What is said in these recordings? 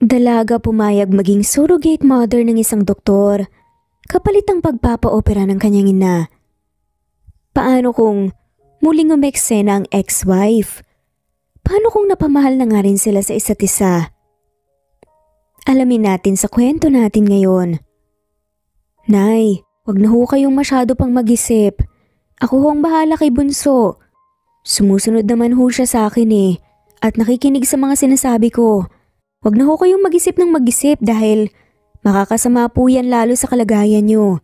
Dalaga pumayag maging surrogate mother ng isang doktor kapalit ang pagpapaopera ng kanyang ina. Paano kung muling umeksena ang ex-wife? Paano kung napamahal na nga rin sila sa isa't isa? Alamin natin sa kwento natin ngayon. Nay, wag na ho kayong masyado pang mag-isip. Ako ho ang bahala kay Bunso. Sumusunod naman ho siya sa akin at nakikinig sa mga sinasabi ko. Wag na ho kayong mag-isip ng mag-isip dahil makakasama po yan lalo sa kalagayan nyo.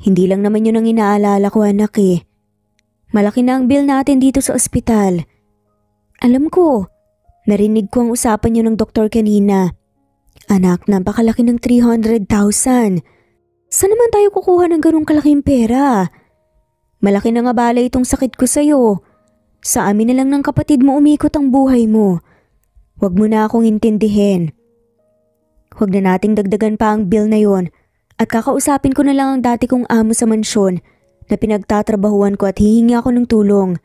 Hindi lang naman yun ang inaalala ko, anak . Malaki na ang bill natin dito sa ospital. Alam ko, narinig ko ang usapan nyo ng doktor kanina. Anak, napakalaki ng 300,000. Saan naman tayo kukuha ng ganung kalaking pera? Malaki na nga bala itong sakit ko sa'yo. Sa amin na lang ng kapatid mo umikot ang buhay mo. Huwag mo na akong intindihin. Huwag na nating dagdagan pa ang bill na yon at kakausapin ko na lang ang dati kong amo sa mansyon na pinagtatrabahuan ko at hihingi ako ng tulong.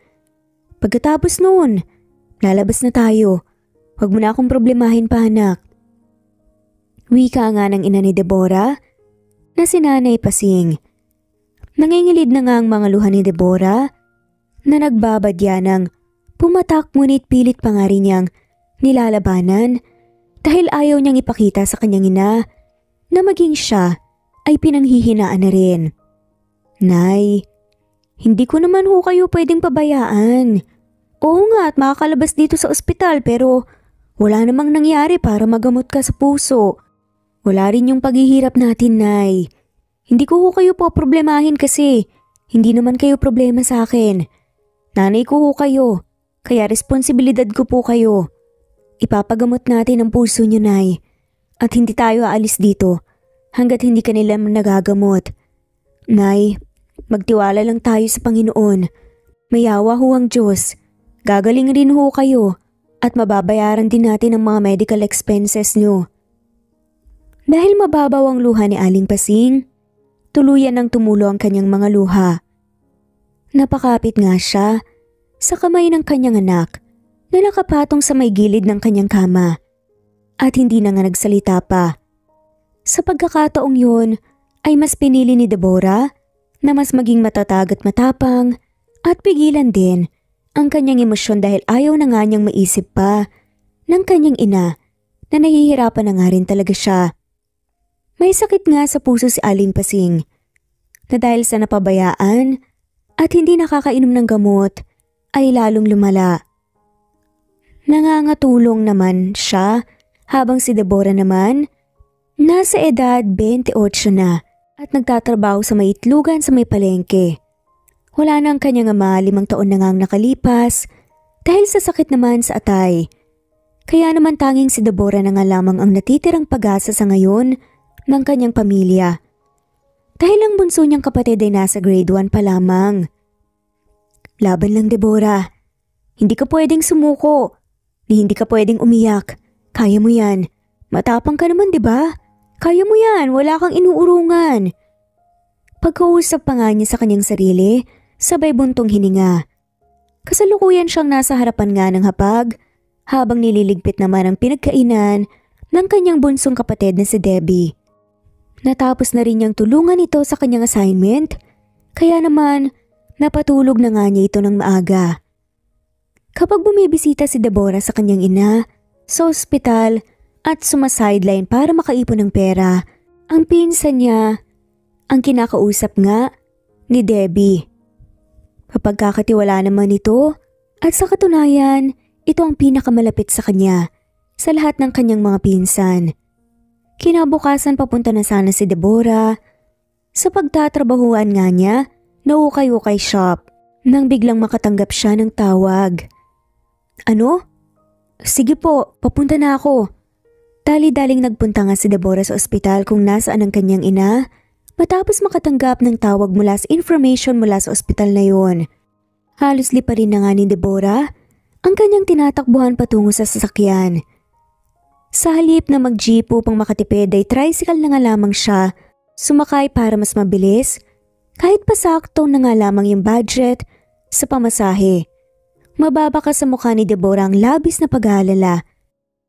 Pagkatapos noon, lalabas na tayo. Huwag mo na akong problemahin pa, anak. Wika nga ng ina ni Deborah na si Nanay Pasing. Nangingilid na nga ang mga luha ni Deborah na nagbabadya ng pumatak ngunit pilit pa nga rin niyang nilalabanan dahil ayaw niyang ipakita sa kanyang ina na maging siya ay pinanghihinaan na rin. Nay, hindi ko naman ho kayo pwedeng pabayaan. Oo nga at makakalabas dito sa ospital pero wala namang nangyari para magamot ka sa puso. Wala rin yung paghihirap natin, Nay. Hindi ko ho kayo po problemahin kasi hindi naman kayo problema sa akin. Nanay ko ho kayo, kaya responsibilidad ko po kayo. Ipapagamot natin ang puso niyo, Nay. At hindi tayo aalis dito hanggat hindi ka nila nagagamot. Nay, magtiwala lang tayo sa Panginoon. Mayawa ho ang Diyos. Gagaling rin ho kayo at mababayaran din natin ang mga medical expenses niyo. Dahil mababaw ang luha ni Aling Pasing, tuluyan ng tumulo ang kanyang mga luha. Napakapit nga siya sa kamay ng kanyang anak na nakapatong sa may gilid ng kanyang kama at hindi na nga nagsalita pa. Sa pagkakataong yun ay mas pinili ni Deborah na mas maging matatag at matapang at pigilan din ang kanyang emosyon dahil ayaw na nga niyang maisip pa ng kanyang ina na nahihirapan na nga rin talaga siya. May sakit nga sa puso si Aling Pasing na dahil sa napabayaan at hindi nakakainom ng gamot ay lalong lumala. Nangangatulong naman siya habang si Deborah naman nasa edad 28 na at nagtatrabaho sa may itlugan sa may palengke. Wala na ang kanyang ama, 5 taon na ngang nakalipas dahil sa sakit naman sa atay. Kaya naman tanging si Deborah na nga lamang ang natitirang pag-asa sa ngayon ng kanyang pamilya. Dahil ang bunso niyang kapatid ay nasa grade 1 pa lamang. Laban lang, Deborah. Hindi ka pwedeng sumuko. Hindi ka pwedeng umiyak. Kaya mo yan. Matapang ka naman, di ba? Kaya mo yan. Wala kang inuurungan. Pagkausap pa nga niya sa kanyang sarili, sabay buntong hininga. Kasalukuyan siyang nasa harapan nga ng hapag, habang nililigpit naman ang pinagkainan ng kanyang bunsong kapatid na si Debbie. Natapos na rin niyang tulungan ito sa kanyang assignment, kaya naman napatulog na nga niya ito ng maaga. Kapag bumibisita si Deborah sa kanyang ina, sa ospital at sumasideline para makaipon ng pera, ang pinsan niya ang kinakausap nga ni Debbie. Kapag kakatiwala naman ito at sa katunayan, ito ang pinakamalapit sa kanya sa lahat ng kanyang mga pinsan. Kinabukasan papunta na sana si Deborah sa pagtatrabahuan nga niya na ukay-ukay shop nang biglang makatanggap siya ng tawag. Ano? Sige po, papunta na ako. Dali-daling nagpunta nga si Deborah sa ospital kung nasaan ang kanyang ina matapos makatanggap ng tawag mula sa information mula sa ospital na yon. Halos liparin na nga ni Deborah ang kanyang tinatakbuhan patungo sa sasakyan. Sa halip na mag-jeep upang makatipid ay tricycle na nga lamang siya sumakay para mas mabilis kahit pasakto na nga lamang yung budget sa pamasahe. Mababa ka sa mukha ni Deborah ang labis na pag-aalala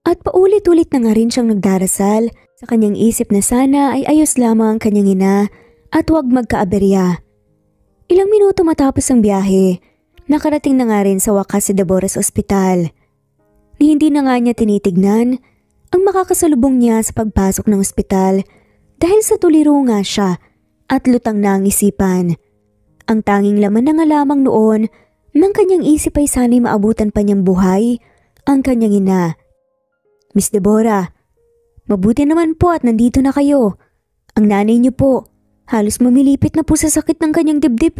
At paulit-ulit na nga rin siyang nagdarasal sa kanyang isip na sana ay ayos lamang ang kanyang ina at huwag magkaaberya. Ilang minuto matapos ang biyahe, nakarating na nga rin sa wakas si Deborah sa ospital. Ni hindi na nga niya tinitignan ang makakasalubong niya sa pagpasok ng ospital dahil sa tuliro nga siya at lutang na ang isipan. Ang tanging laman na nga lamang noon ng kanyang isip ay sana'y maabutan pa niyang buhay ang kanyang ina. Miss Deborah, mabuti naman po at nandito na kayo. Ang nanay niyo po, halos mamilipit na po sa sakit ng kanyang dibdib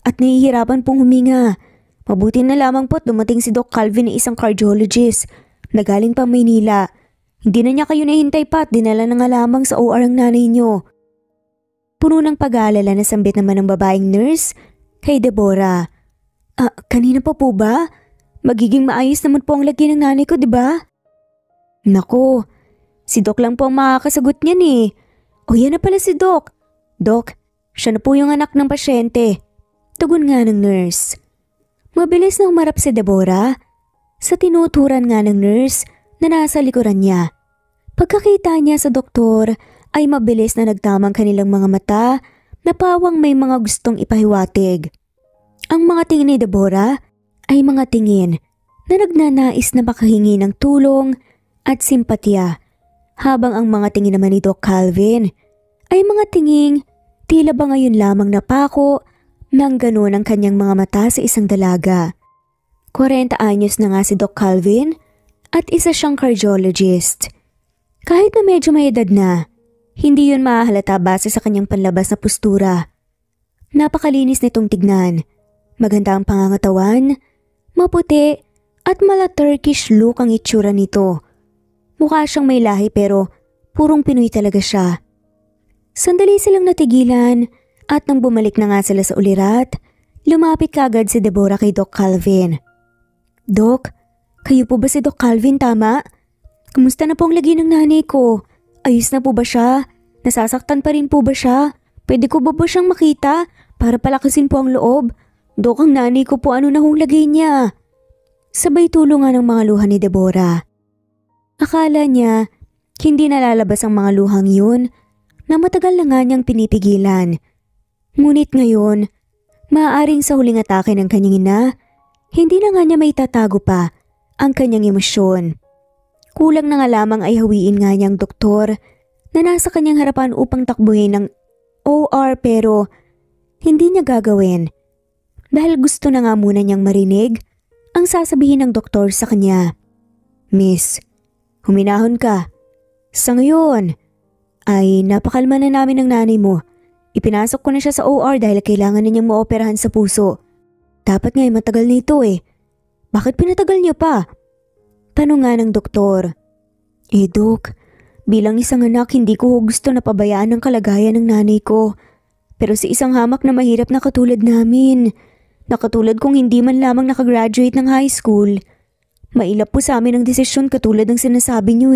at nahihirapan pong huminga. Mabuti na lamang po at dumating si Doc Calvin na isang cardiologist na galing pa Maynila. Hindi na niya kayo nahintay pa at dinala na nga lamang sa OR ang nanay niyo. Puno ng pag-aalala na sambit naman ng babaeng nurse kay Deborah. Kanina pa po ba? Magiging maayos naman po ang lagyan ng nanay ko, di ba? Nako, si Doc lang po ang makakasagot niyan O yan na pala si Doc. Doc, siya na po yung anak ng pasyente. Tugon nga ng nurse. Mabilis na humarap si Deborah sa tinuturan nga ng nurse na nasa likuran niya. Pagkakita niya sa doktor ay mabilis na nagtamang kanilang mga mata na pawang may mga gustong ipahiwatig. Ang mga tingin ni Deborah ay mga tingin na nagnanais na makahingi ng tulong at simpatya, habang ang mga tingin naman ni Doc Calvin ay mga tinging tila ba ngayon lamang napako ng gano'n ang kanyang mga mata sa isang dalaga. 40 anyos na nga si Doc Calvin at isa siyang cardiologist. Kahit na medyo may edad na, hindi yun mahahalata base sa kanyang panlabas na postura. Napakalinis nitong tignan, maganda ang pangangatawan, maputi at mala Turkish look ang itsura nito. Mukha siyang may lahi pero purong Pinoy talaga siya. Sandali silang natigilan at nang bumalik na nga sila sa ulirat, lumapit kaagad si Deborah kay Doc Calvin. Doc, kayo po ba si Doc Calvin, tama? Kumusta na po ang lagi ng nanay ko? Ayos na po ba siya? Nasasaktan pa rin po ba siya? Pwede ko ba siyang makita para palakasin po ang loob? Doc, ang nanay ko po ano na hong lagay niya? Sabay tulungan ng mga luha ni Deborah. Akala niya hindi nalalabas ang mga luhang yun na matagal na nga niyang pinipigilan. Ngunit ngayon, maaaring sa huling atake ng kanyang ina, hindi na nga niya may tatago pa ang kanyang emosyon. Kulang na nga lamang ay hawiin nga niyang doktor na nasa kanyang harapan upang takbuhin ng OR pero hindi niya gagawin dahil gusto na nga muna niyang marinig ang sasabihin ng doktor sa kanya. Miss, huminahon ka. Sa ngayon, ay napakalma na namin ng nanay mo. Ipinasok ko na siya sa OR dahil kailangan na niyang maoperahan sa puso. Dapat nga matagal na ito Bakit pinatagal niya pa? Tanong nga ng doktor. Doc, bilang isang anak hindi ko gusto na pabayaan ang kalagayan ng nanay ko. Pero sa isang hamak na mahirap na katulad namin, na katulad kong hindi man lamang nakagraduate ng high school, mailap po sa amin ang desisyon katulad ng sinasabi niyo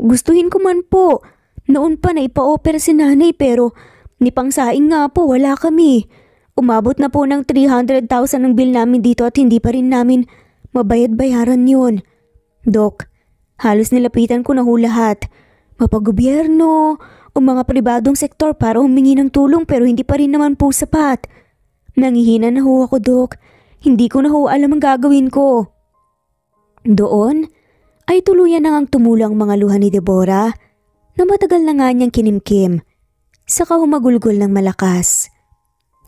Gustuhin ko man po, noon pa na ipa-opera si nanay pero ni pangsaing nga po wala kami. Umabot na po ng 300,000 ang bill namin dito at hindi pa rin namin mabayad-bayaran yun. Doc, halos nilapitan ko na ho lahat. Mapagobyerno o mga pribadong sektor para humingi ng tulong pero hindi pa rin naman po sapat. Nangihina na ho ako, Doc. Hindi ko na ho alam ang gagawin ko. Doon ay tuluyan na ngang tumulang mga luha ni Deborah na matagal na nga niyang kinimkim. Saka humagulgol ng malakas.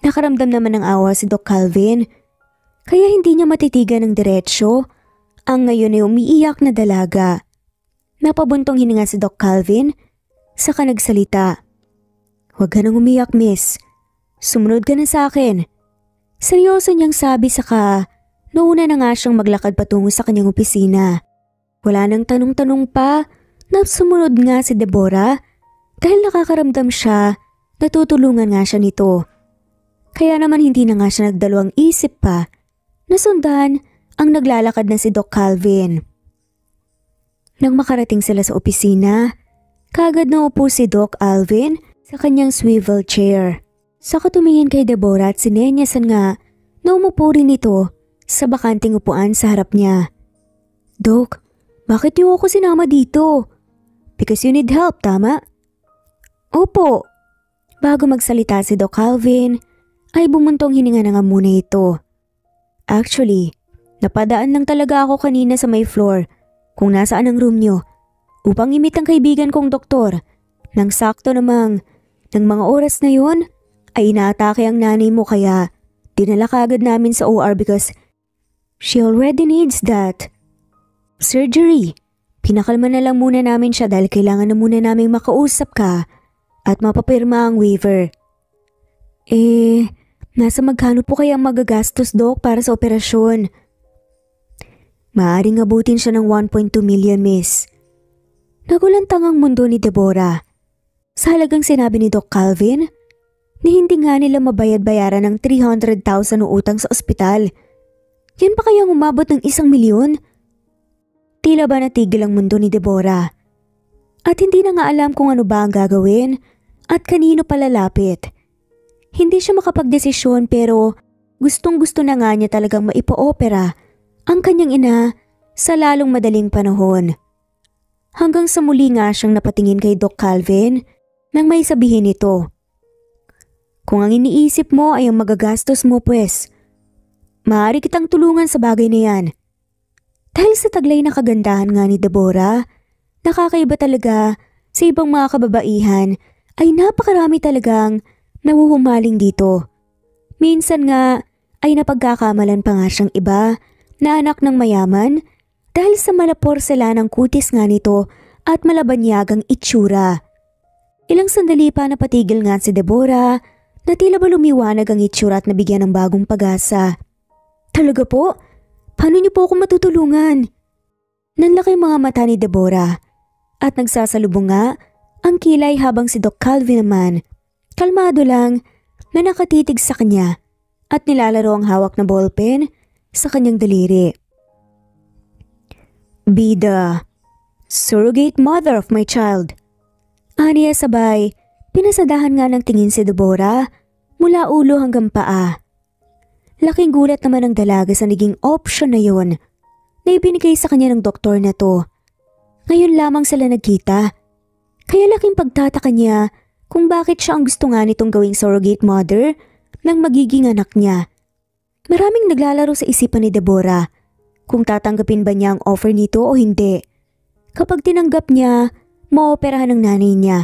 Nakaramdam naman ng awa si Doc Calvin kaya hindi niya matitigan ng diretsyo ang ngayon ay umiiyak na dalaga. Napabuntong hininga si Doc Calvin saka nagsalita. Huwag ka nang umiyak, miss. Sumunod ka na sa akin. Seryoso niyang sabi saka nauna na nga siyang maglakad patungo sa kanyang opisina. Wala nang tanong-tanong pa na sumunod nga si Deborah dahil nakakaramdam siya na tutulungan nga siya nito. Kaya naman hindi na nga siya nagdalawang isip pa na sundan ang naglalakad na si Doc Calvin. Nang makarating sila sa opisina, kaagad na upo si Doc Alvin sa kanyang swivel chair. Saka tumingin kay Deborah at sinenyasan nga na umupo rin ito sa bakanting upuan sa harap niya. Doc, Bakit niyo ako sinama dito? Because you need help, tama? Opo. Bago magsalita si Doc Calvin, ay bumuntong hininga na nga muna ito. Actually, napadaan lang talaga ako kanina sa may floor kung nasaan ang room niyo upang imit ang kaibigan kong doktor. Nang sakto namang, ng mga oras na yun, ay inaatake ang nanay mo kaya dinala kagad namin sa OR because she already needs that surgery. Pinakalma na lang muna namin siya dahil kailangan na muna naming makausap ka at mapapirma ang waiver. Nasa magkano po kaya magagastos, Doc, para sa operasyon? Maaring abutin siya ng 1.2 million, miss. Nagulantang ang mundo ni Deborah. Sa halagang sinabi ni Doc Calvin, na hindi nga nila mabayad-bayaran ng 300,000 o utang sa ospital. Yan pa kayang umabot ng 1 milyon? Tila ba natigil ang mundo ni Deborah? At hindi na nga alam kung ano ba ang gagawin at kanino palalapit. Hindi siya makapagdesisyon pero gustong-gusto na nga niya talagang maipa-opera ang kanyang ina sa lalong madaling panahon. Hanggang sa muli nga siyang napatingin kay Doc Calvin nang may sabihin ito. Kung ang iniisip mo ay ang magagastos mo pues, maaari kitang tulungan sa bagay na yan. Dahil sa taglay na kagandahan nga ni Deborah, nakakaiba talaga sa ibang mga kababaihan ay napakarami talagang nahuhumaling dito. Minsan nga ay napagkakamalan pa nga siyang iba na anak ng mayaman dahil sa malaporselanang kutis nga nito at malabanyagang itsura. Ilang sandali pa napatigil nga si Deborah na tila ba lumiwanag ang itsura at nabigyan ng bagong pag-asa. Talaga po? Paano niyo po ako matutulungan? Nanlaki mga mata ni Deborah at nagsasalubong nga ang kilay habang si Doc Calvin naman, kalmado lang na nakatitig sa kanya at nilalaro ang hawak na ballpen sa kanyang daliri. Be the surrogate mother of my child. Aniya sabay, pinasadahan nga ng tingin si Deborah mula ulo hanggang paa. Laking gulat naman ang dalaga sa naging option na yon na ibinigay sa kanya ng doktor na to. Ngayon lamang sila nagkita. Kaya laking pagtataka niya kung bakit siya ang gusto nga nitong gawing surrogate mother ng magiging anak niya. Maraming naglalaro sa isipan ni Deborah kung tatanggapin ba niya ang offer nito o hindi. Kapag tinanggap niya, maoperahan ng nanay niya.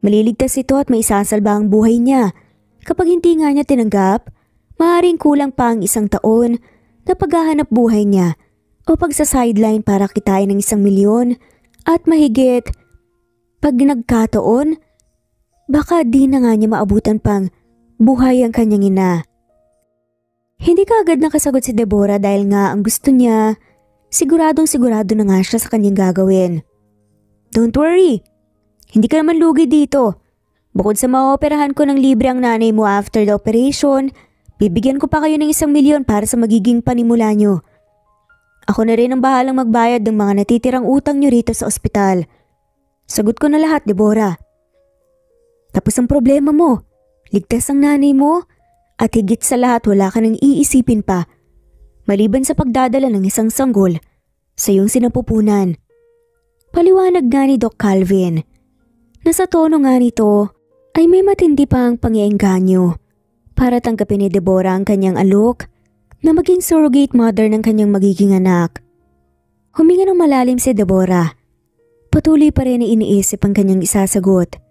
Maliligtas ito at maisasalba ang buhay niya. Kapag hindi nga niya tinanggap, maaaring kulang pa ang 1 taon na paghahanap buhay niya o pagsa-sideline para kitain ng 1 milyon at mahigit. Pag nagkataon, baka di na nga niya maabutan pang buhay ang kanyang ina. Hindi kaagad nakasagot si Deborah dahil nga ang gusto niya, sigurado na nga siya sa kanyang gagawin. Don't worry, hindi ka naman lugi dito. Bukod sa maoperahan ko ng libre ang nanay mo after the operation, bibigyan ko pa kayo ng 1 milyon para sa magiging panimula nyo. Ako na rin ang bahalang magbayad ng mga natitirang utang nyo rito sa ospital. Sagot ko na lahat, Deborah. Tapos ang problema mo, ligtas ang nanay mo at higit sa lahat wala ka nang iisipin pa. Maliban sa pagdadala ng 1 sanggol sa iyong sinapupunan. Paliwanag nga ni Doc Calvin na sa tono nga nito ay may matindi pa ang pang-iengganyo para tanggapin ni Deborah ang kanyang alok na maging surrogate mother ng kanyang magiging anak. Huminga ng malalim si Deborah. Patuloy pa rin na iniisip ang kanyang isasagot.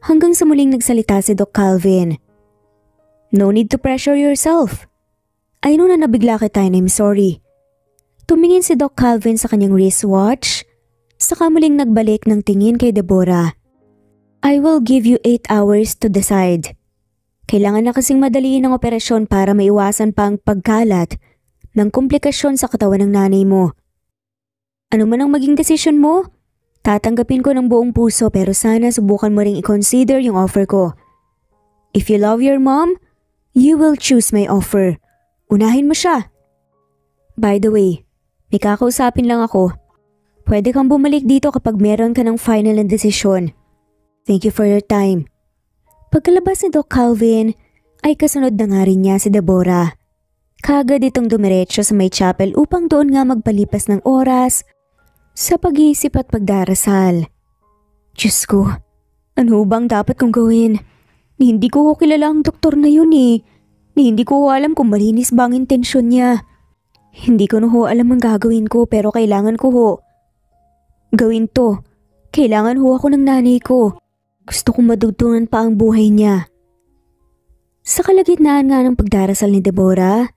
Hanggang sa muling nagsalita si Doc Calvin. No need to pressure yourself. I know na nabigla kita and I'm sorry. Tumingin si Doc Calvin sa kanyang wristwatch, saka muling nagbalik ng tingin kay Deborah. I will give you 8 hours to decide. Kailangan na kasing madaliin ang operasyon para maiwasan pa ang pagkalat ng komplikasyon sa katawan ng nanay mo. Ano man ang maging desisyon mo, tatanggapin ko ng buong puso pero sana subukan mo ring i-consider yung offer ko. If you love your mom, you will choose my offer. Unahin mo siya. By the way, may kakausapin lang ako. Pwede kang bumalik dito kapag meron ka ng final na desisyon. Thank you for your time. Pagkalabas ni Doc Calvin, ay kasunod na nga rin niya si Deborah. Kaagad itong dumiretso sa may chapel upang doon nga magpalipas ng oras sa pag-iisip at pagdarasal. Diyos ko, ano bang dapat kong gawin? Hindi ko kilala ang doktor na yun eh. Hindi ko alam kung malinis ba ang intensyon niya. Hindi ko na alam ang gagawin ko pero kailangan ko gawin to. Kailangan ako ng nanay ko. Gusto kong madugtungan pa ang buhay niya. Sa kalagitnaan nga ng pagdarasal ni Deborah,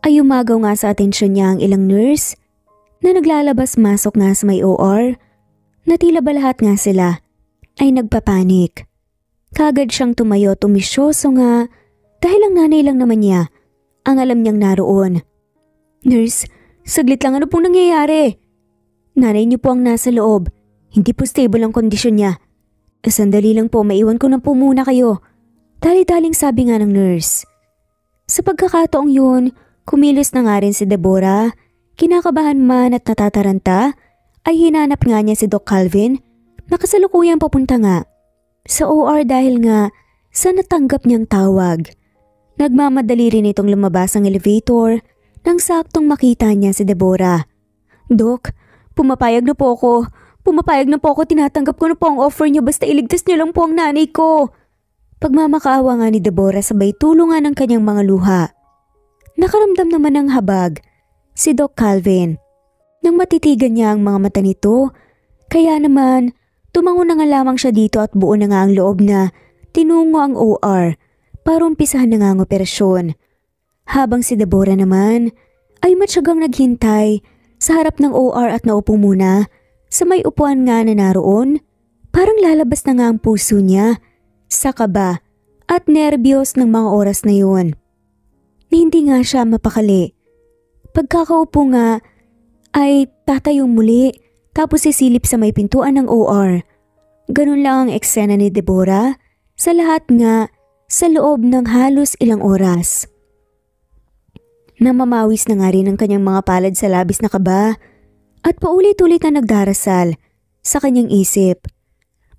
ay umagaw nga sa atensyon niya ang ilang nurse na naglalabas-masok nga sa may OR na tila ba lahat nga sila ay nagpapanik. Kagad siyang tumisyoso nga dahil ang nanay lang naman niya ang alam niyang naroon. Nurse, saglit lang, ano pong nangyayari? Nanay niyo po ang nasa loob. Hindi po stable ang kondisyon niya. Sandali lang po, maiwan ko na po muna kayo. Dali-daling sabi nga ng nurse. Sa pagkakataong yun, kumilos na nga rin si Deborah. Kinakabahan man at natataranta, ay hinanap nga niya si Doc Calvin na kasalukuyang papunta nga sa OR dahil nga sa natanggap niyang tawag. Nagmamadali rin itong lumabas ang elevator nang saktong makita niya si Deborah. Doc, pumapayag na po ako. Tinatanggap ko na po ang offer niyo basta iligtas niyo lang po ang nanay ko. Pagmamakaawa nga ni Deborah sabay tulungan ng kanyang mga luha. Nakaramdam naman ng habag si Doc Calvin. Nang matitigan niya ang mga mata nito, kaya naman tumango na nga lamang siya dito at buo na nga ang loob na tinungo ang OR para umpisahan na nga ang operasyon. Habang si Deborah naman ay matyagang naghintay sa harap ng OR at naupo muna sa may upuan nga na naroon, parang lalabas na nga ang puso niya sa kaba at nerbiyos ng mga oras na yun. Hindi nga siya mapakali. Pagkakaupo nga ay tatayong muli tapos sisilip sa may pintuan ng OR. Ganun lang ang eksena ni Deborah sa lahat nga sa loob ng halos ilang oras. Namamawis na nga rin ang kanyang mga palad sa labis na kaba at paulit-ulit na nagdarasal sa kanyang isip.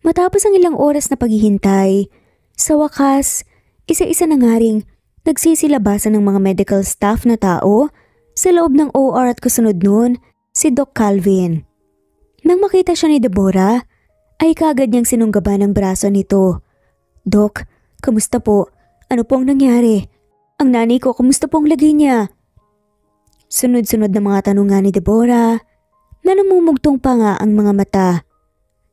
Matapos ang ilang oras na paghihintay, sa wakas, isa-isa na nga ring nagsisilabasan ng mga medical staff na tao sa loob ng OR at kasunod nun si Doc Calvin. Nang makita siya ni Deborah, ay kagad niyang sinunggaban ang braso nito. Doc, kamusta po? Ano pong nangyari? Ang nanay ko, kamusta pong lagay niya? Sunod-sunod na mga tanong nga ni Deborah na namumugtong pa nga ang mga mata.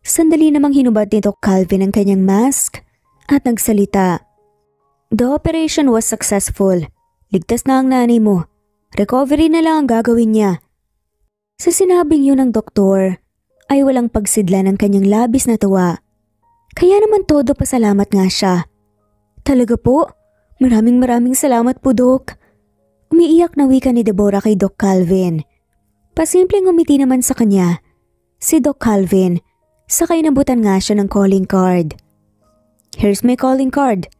Sandali namang hinubad ni Doc Calvin ang kanyang mask at nagsalita. The operation was successful. Ligtas na ang nanay mo. Recovery na lang ang gagawin niya. Sa sinabing yun ng doktor, ay walang pagsidla ng kanyang labis na tuwa. Kaya naman todo pasalamat nga siya. Talaga po? Maraming salamat po, Doc. Umiiyak na wika ni Deborah kay Doc Calvin. Pasimpleng umiti naman sa kanya si Doc Calvin, sakay nabutan nga siya ng calling card. Here's my calling card.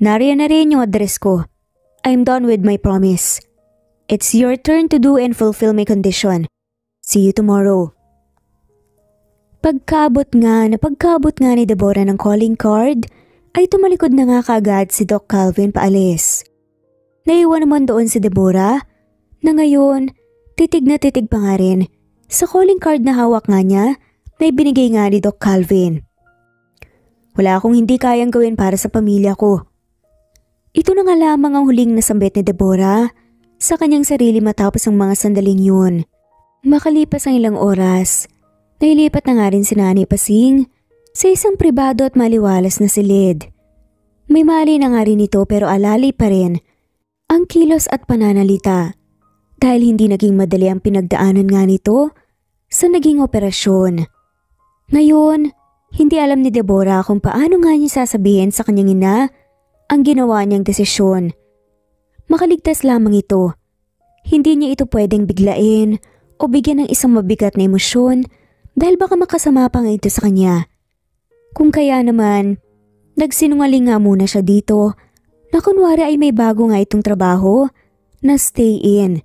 Nariyan na rin yung address ko. I'm done with my promise. It's your turn to do and fulfill my condition. See you tomorrow. Pagkabot nga ni Deborah ng calling card, ay tumalikod na nga kaagad si Doc Calvin paalis. Naiwan naman doon si Deborah na ngayon titig na titig pa nga rin sa calling card na hawak nga niya na ibinigay nga ni Doc Calvin. Wala akong hindi kayang gawin para sa pamilya ko. Ito na nga lamang ang huling nasambit ni Deborah sa kanyang sarili matapos ang mga sandaling yun. Makalipas ang ilang oras, nailipat na nga rin si Nanay Pasing sa isang pribado at maliwalas na silid. May mali na nga rin ito pero alalay pa rin ang kilos at pananalita dahil hindi naging madali ang pinagdaanan nga nito sa naging operasyon. Ngayon, hindi alam ni Deborah kung paano nga niya sasabihin sa kanyang ina ang ginawa niyang desisyon. Makaligtas lamang ito. Hindi niya ito pwedeng biglain o bigyan ng isang mabigat na emosyon dahil baka makasama pa nga ito sa kanya. Kung kaya naman, nagsinungaling nga muna siya dito na kunwari ay may bago nga itong trabaho na stay in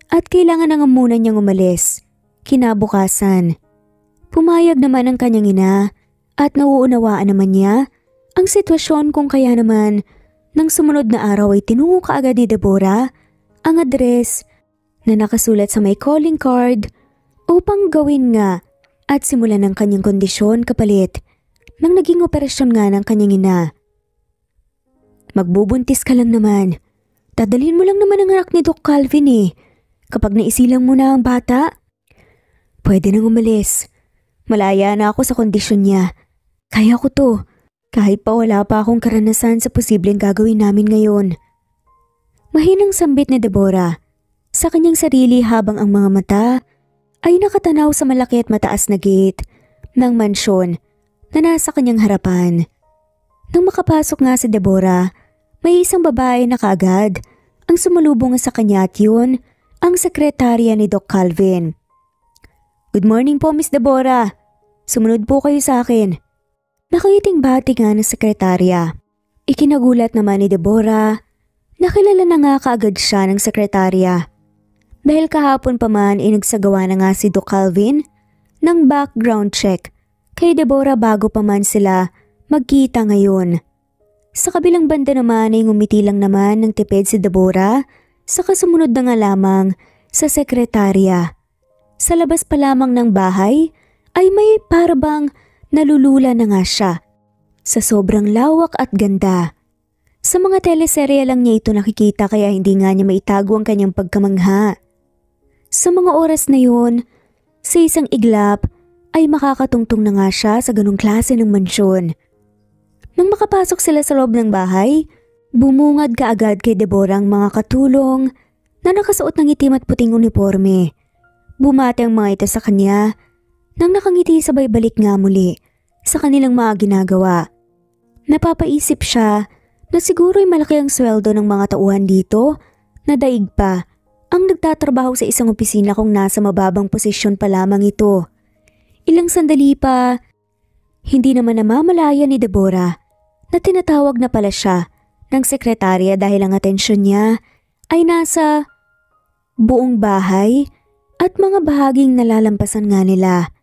at kailangan na nga muna niyang umalis. Kinabukasan, pumayag naman ang kanyang ina at nauunawaan naman niya ang sitwasyon kung kaya naman nang sumunod na araw ay tinungo kaagad ni Deborah ang address na nakasulat sa may calling card upang gawin nga at simulan ng kanyang kondisyon kapalit nang naging operasyon nga ng kanyang ina. Magbubuntis ka lang naman. Dadalhin mo lang naman ang anak ni Doc Calvin eh. Kapag naisilang mo na ang bata, pwede nang umalis. Malaya na ako sa kondisyon niya. Kaya ko to. Kahit pa wala pa akong karanasan sa posibleng gagawin namin ngayon. Mahinang sambit ni Deborah sa kanyang sarili habang ang mga mata ay nakatanaw sa malaki at mataas na gate ng mansyon na nasa kanyang harapan. Nang makapasok nga si Deborah, may isang babae na kaagad ang sumalubong sa kanya at yun ang sekretarya ni Doc Calvin. Good morning po, Miss Deborah. Sumunod po kayo sa akin. Nakangiting bati nga ng sekretarya. Ikinagulat naman ni Deborah na kilala na nga kaagad siya ng sekretarya. Dahil kahapon pa man inagsagawa na nga si Doc Calvin ng background check kay Deborah bago pa man sila magkita ngayon. Sa kabilang banda naman ay ngumiti lang naman ng tipid si Deborah sa kasumunod na nga lamang sa sekretarya. Sa labas pa lamang ng bahay ay may parabang nalulula na nga siya sa sobrang lawak at ganda. Sa mga teleserye lang niya ito nakikita kaya hindi nga niya maitago ang kanyang pagkamangha. Sa mga oras na yun, sa isang iglap ay makakatungtong na nga siya sa ganong klase ng mansyon. Nang makapasok sila sa loob ng bahay, bumungad kaagad kay Deborah ang mga katulong na nakasuot ng itim at puting uniforme. Bumati ang mga ito sa kanya nang nakangiti sabay balik nga muli sa kanilang mga ginagawa. Napapaisip siya na siguro'y malaki ang sweldo ng mga tauhan dito na daig pa ang nagtatrabaho sa isang opisina kung nasa mababang posisyon pa lamang ito. Ilang sandali pa, hindi naman namamalaya ni Deborah na tinatawag na pala siya ng sekretarya dahil ang atensyon niya ay nasa buong bahay at mga bahaging nalalampasan nga nila.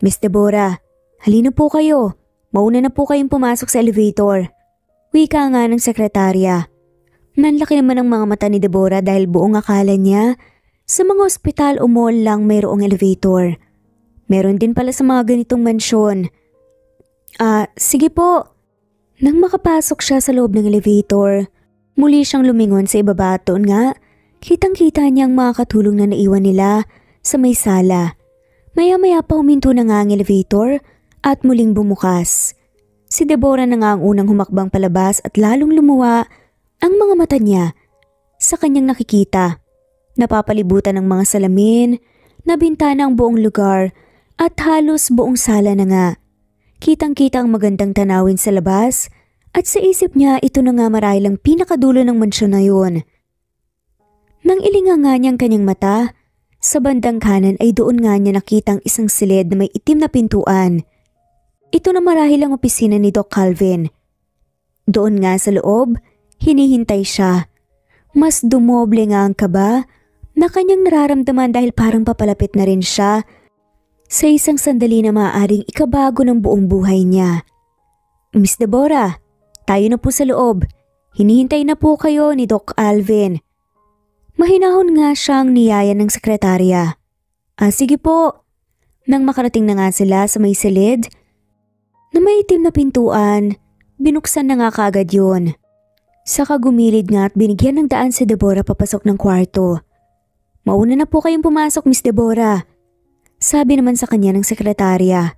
Miss Deborah, halina po kayo. Mauna na po kayong pumasok sa elevator. Wika nga ng sekretarya. Nanlaki naman ang mga mata ni Deborah dahil buong akala niya sa mga ospital o mall lang mayroong elevator. Meron din pala sa mga ganitong mansyon. Sige po. Nang makapasok siya sa loob ng elevator, muli siyang lumingon sa ibaba at doon nga, kitang-kita niya ang mga katulong na naiwan nila sa may sala. Maya-maya pa huminto na nga ang elevator at muling bumukas. Si Deborah na nga ang unang humakbang palabas at lalong lumuwa ang mga mata niya sa kanyang nakikita. Napapalibutan ng mga salamin, na bintana ang buong lugar at halos buong sala na nga. Kitang-kita ang magandang tanawin sa labas at sa isip niya ito na nga marahil ang pinakadulo ng mansyon na yun. Nang ilinga nga niyang kanyang mata, sa bandang kanan ay doon nga niya nakitang isang silid na may itim na pintuan. Ito na marahil ang opisina ni Doc Calvin. Doon nga sa loob, hinihintay siya. Mas dumoble nga ang kaba na kanyang nararamdaman dahil parang papalapit na rin siya sa isang sandali na maaaring ikabago ng buong buhay niya. Miss Deborah, tayo na po sa loob. Hinihintay na po kayo ni Doc Calvin. Mahinahon nga siyang niyaya ng sekretarya. Sige po. Nang makarating na nga sila sa may silid na may itim na pintuan, binuksan na nga kaagad yun. Saka gumilid nga at binigyan ng daan si Deborah papasok ng kwarto. Mauna na po kayong pumasok, Miss Deborah. Sabi naman sa kanya ng sekretarya.